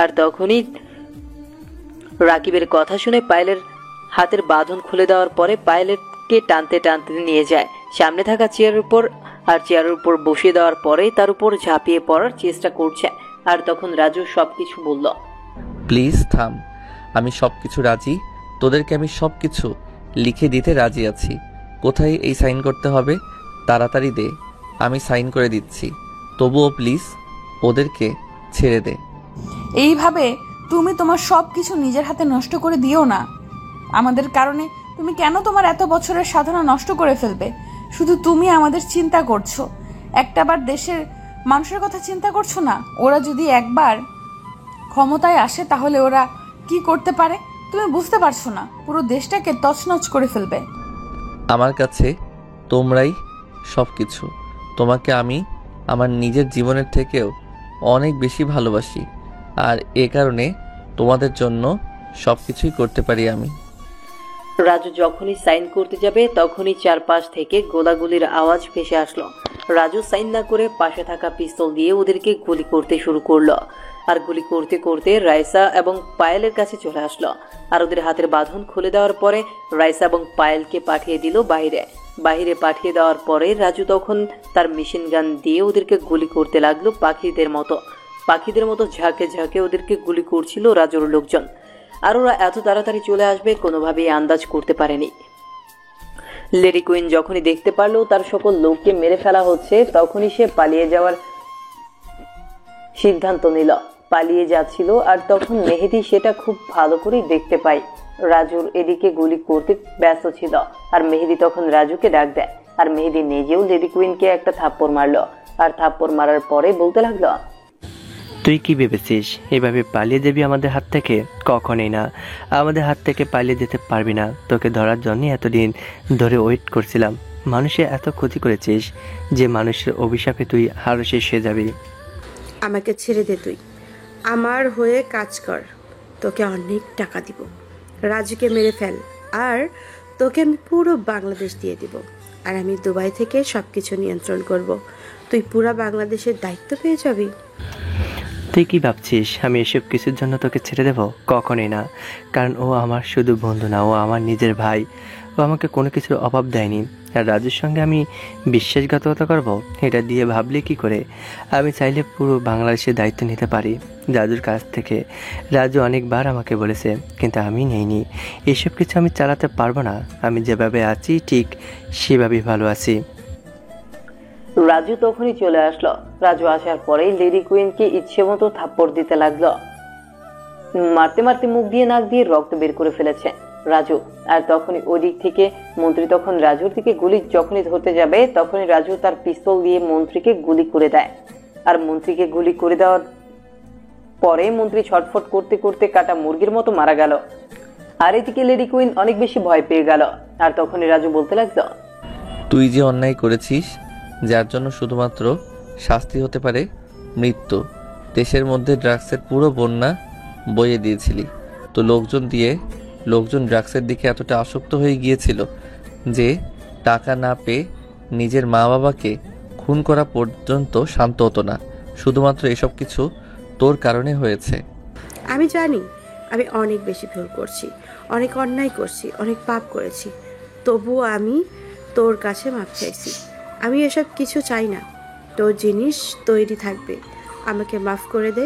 আর তখনই রাকিবের কথা শুনে পায়েলের হাতের বাঁধন খুলে দেওয়ার পরে পায়েলকে টানতে টানতে নিয়ে যায় সামনে থাকা চেয়ারের উপর। আর চেয়ারের উপর বসিয়ে দেওয়ার পরে তার উপর ঝাঁপিয়ে পড়ার চেষ্টা করছে। আর তখন রাজু সবকিছু বলল।
প্লিজ থাম, আমি সব কিছু রাজি, তোদেরকে আমি সব কিছু লিখে দিতে রাজি আছি। কোথায় এই সাইন করতে হবে তাড়াতাড়ি দে, আমি সাইন করে দিচ্ছি। তবুও প্লিজ ওদেরকে ছেড়ে দে।
এইভাবে তুমি তোমার সব কিছু নিজের হাতে নষ্ট করে দিও না। আমাদের কারণে তুমি কেন তোমার এত বছরের সাধনা নষ্ট করে ফেলবে? শুধু তুমি আমাদের চিন্তা করছো, একটাবার দেশের মানুষের কথা চিন্তা করছো না? ওরা যদি একবার ক্ষমতায় আসে তাহলে ওরা কি করতে পারে তুমি বুঝতে পারছো না? পুরো দেশটাকে তছনছ করে ফেলবে।
আমার কাছে তোমরাই সব কিছু। তোমাকে আমি আমার নিজের জীবনের থেকেও অনেক বেশি ভালোবাসি, আর এ কারণে তোমাদের জন্য সব কিছুই করতে পারি আমি।
রাজু যখনই সাইন করতে যাবে তখনই চারপাশ থেকে গোলাগুলির আওয়াজ ভেসে আসলো। রাজু সাইন না করে পাশে থাকা পিস্তল দিয়ে ওদেরকে গুলি করতে শুরু করলো। আর গুলি করতে করতে রাইসা এবং পায়েলের কাছে চলে আসলো। আর ওদের হাতের বাঁধন খুলে দেওয়ার পরে রাইসা এবং পায়েলকে পাঠিয়ে দিল বাইরে পাঠিয়ে দেওয়ার পরে রাজু তখন তার মেশিন গান দিয়ে ওদেরকে গুলি করতে লাগলো পাখিদের মতো ঝাঁকে ঝাঁকে ওদেরকে গুলি করছিল রাজুর লোকজন। আর ওরা এত তাড়াতাড়ি চলে আসবে কোনোভাবেই আন্দাজ করতে পারেনি। লেডি কুইন যখনই দেখতে পারলো তার সকল লোককে মেরে ফেলা হচ্ছে তখনই সে পালিয়ে যাওয়ার সিদ্ধান্ত নিল। পালিয়ে যাচ্ছিল আর তখন মেহেদি সেটা খুব ভালো করেই দেখতে পায়। রাজুর এদিকে গুলি করতে ব্যস্ত ছিল আর মেহেদি তখন রাজুকে ডাক দেয়। আর মেহেদি নিজেও লেডি কুইনকে একটা থাপ্পড় মারলো। আর থাপ্পড় মারার পরে বলতে লাগলো,
তুই কি ভেবেছিস এভাবে পালিয়ে যাবি আমাদের হাত থেকে? কখনোই না, আমাদের হাত থেকে পালিয়ে যেতে পারবি না। তোকে ধরার জন্য এতদিন ধরে ওয়েট করছিলাম। মানুষে এত ক্ষতি করেছিস যে মানুষের অভিশাপে তুই আরো শেষ হয়ে যাবি।
আমাকে ছেড়ে দে, তুই আমার হয়ে কাজ কর, তোকে অনেক টাকা দিব। রাজুকে মেরে ফেল আর তোকে আমি পুরো বাংলাদেশ দিয়ে দিব। আর আমি দুবাই থেকে সব কিছু নিয়ন্ত্রণ করব। তুই পুরো বাংলাদেশের দায়িত্ব পেয়ে যাবি।
তুই কি ভাবছিস আমি এসব কিছুর জন্য তোকে ছেড়ে দেব? কখনোই না। কারণ ও আমার শুধু বন্ধু না, ও আমার নিজের ভাই। ও আমাকে কোনো কিছুর অভাব দেয়নি। আর রাজুর সঙ্গে আমি বিশ্বাসঘাতকতা করব এটা দিয়ে ভাবলে কি করে? আমি চাইলে পুরো বাংলাদেশের দায়িত্ব নিতে পারি রাজুর কাছ থেকে। রাজু অনেকবার আমাকে বলেছে, কিন্তু আমি নেইনি। এসব কিছু আমি চালাতে পারবো না। আমি যেভাবে আছি ঠিক সেভাবেই ভালো আছি।
রাজু তখনই চলে আসলো। রাজু আসার পরেই লেডি কুইনকে ইচ্ছে মতো থাপ্পড় দিতে লাগলো। মারতে মারতে মুখ দিয়ে নাক দিয়ে রক্ত বের করে ফেলেছে রাজু। আর তখনই ওই দিক থেকে মন্ত্রী তখন রাজুর দিকে গুলি যখনই ধরতে যাবে তখনই রাজু তার পিস্তল দিয়ে মন্ত্রীকে গুলি করে দেয়। আর মন্ত্রীকে গুলি করে দেওয়ার পরে মন্ত্রী ছটফট করতে করতে কাটা মুরগির মতো মারা গেল। আর এদিকে লেডি কুইন অনেক বেশি ভয় পেয়ে গেল। আর তখনই রাজু বলতে লাগলো,
তুই যে অন্যায় করেছিস, যার জন্য শুধুমাত্র শাস্তি হতে পারে মৃত্যু। দেশের মধ্যে ড্রাগসের পুরো বন্যা বইয়ে দিয়েছিলি। তো লোকজন ড্রাগসের দিকে এতটা আসক্ত হয়ে গিয়েছিল যে টাকা না পেয়ে নিজের মা বাবাকে খুন করা পর্যন্ত শান্ত হতো না। শুধুমাত্র এসব কিছু তোর কারণে হয়েছে।
আমি জানি আমি অনেক বেশি ভুল করছি, অনেক অন্যায় করছি, অনেক পাপ করেছি। তবুও আমি তোর কাছে মাপ চাইছি। আমি এসব কিছু চাই না। তোর জিনিস তৈরি থাকবে, আমাকে মাফ করে দে।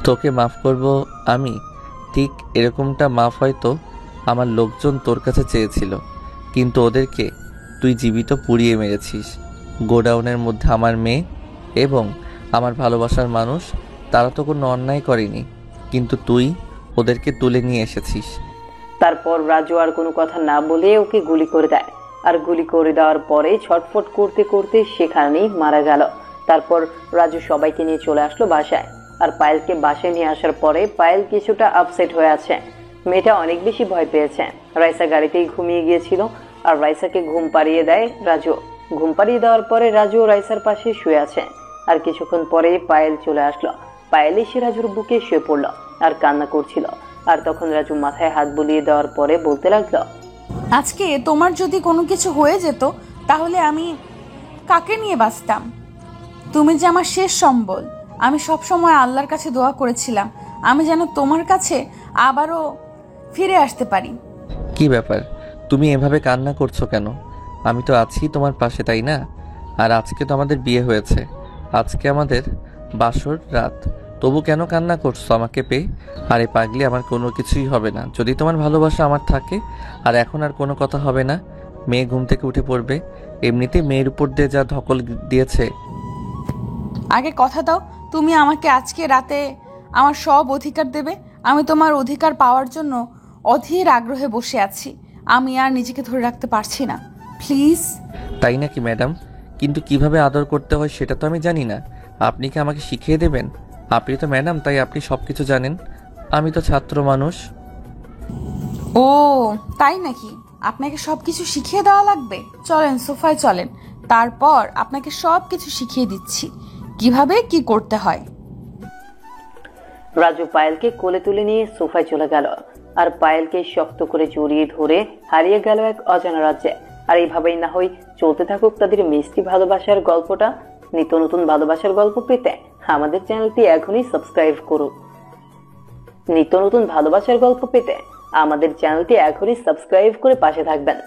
তোকে মাফ করব আমি? ঠিক এরকমটা মাফ হয়তো আমার লোকজন তোর কাছে চেয়েছিল, কিন্তু ওদেরকে তুই জীবিত পুড়িয়ে মেরেছিস। গোডাউনের মধ্যে আমার মেয়ে এবং আমার ভালোবাসার মানুষ, তারা তো কোনো অন্যায় করেনি, কিন্তু তুই ওদেরকে তুলে নিয়ে এসেছিস।
তারপর রাজু আর কোনো কথা না বলে ওকে গুলি করে দেয়। আর গুলি করে দেওয়ার পরে ছটফট করতে করতে সেখানেই মারা গেল। তারপর রাজু সবাইকে নিয়ে চলে আসলো বাসায়। আর পায়েলকে বাসায় নিয়ে আসার পরে পায়েল কিছুটা আপসেট হয়ে আছে। মেয়েটা অনেক বেশি ভয় পেয়েছে। রাইসা গাড়িতেই ঘুমিয়ে গিয়েছিল আর রাইসাকে ঘুম পাড়িয়ে দেয় রাজু। ঘুম পাড়িয়ে দেওয়ার পরে রাজু রাইসার পাশে শুয়ে আছে। আর কিছুক্ষণ পরে পায়েল চলে আসলো। পায়েল এসে রাজুর বুকে শুয়ে পড়লো আর কান্না করছিল। আর তখন রাজু মাথায় হাত বুলিয়ে দেওয়ার পরে বলতে লাগলো,
আজকে তোমার যদি কোনো কিছু হয়ে যেত তাহলে আমি কাকে নিয়ে বাঁচতাম? তুমি যে আমার শেষ সম্বল। আমি সব সময় আল্লাহর কাছে দোয়া করেছিলাম আমি যেন তোমার কাছে আবারও ফিরে আসতে পারি।
কি ব্যাপার, তুমি এভাবে কান্না করছো কেন? আমি তো আছি তোমার পাশে, তাই না? আর আজকে তো আমাদের বিয়ে হয়েছে, আজকে আমাদের বাসর রাত, তবু কেন কান্না করছো আমাকে পেয়ে? আরে পাগলি, আমার কোনো কিছুই হবে না যদি তোমার ভালোবাসা আমার থাকে। আর এখন আর কোনো কথা হবে না। মেয়ে ঘুম থেকে উঠে পড়বে, এমনিতে মেয়ের উপর দিয়ে যা ধকল দিয়েছে।
আগে কথা দাও, তুমি আমাকে আজকে রাতে আমার সব অধিকার দেবে। আমি তোমার অধিকার পাওয়ার জন্য অধীর আগ্রহে বসে আছি। আমি আর নিজেকে ধরে রাখতে পারছি না, প্লিজ।
তাই নাকি ম্যাডাম? কিন্তু কিভাবে আদর করতে হয় সেটা তো আমি জানি না। আপনি কি আমাকে শিখিয়ে দেবেন? আপনি তো ম্যাডাম, তাই আপনি সব কিছু জানেন, আমি তো ছাত্র মানুষ।
ও তাই নাকি? আপনাকে সবকিছু শিখিয়ে দেওয়া লাগবে? চলেন সোফায় চলেন, তারপর আপনাকে সবকিছু শিখিয়ে দিচ্ছি কিভাবে কি করতে হয়।
রাজু পায়েলকে কোলে তুলে নিয়ে সোফায় চলে গেল আর পায়েলকে শক্ত করে জড়িয়ে ধরে হারিয়ে গেল এক অজানা রাজ্যে। আর এইভাবেই না হয় চলতে থাকুক তাদের মিষ্টি ভালোবাসার গল্পটা। নিত্য নতুন ভালোবাসার গল্প পেতে আমাদের চ্যানেলটি এখনই সাবস্ক্রাইব করুন। নিত্য নতুন ভালোবাসার গল্প পেতে আমাদের চ্যানেলটি এখনই সাবস্ক্রাইব করে পাশে থাকবেন।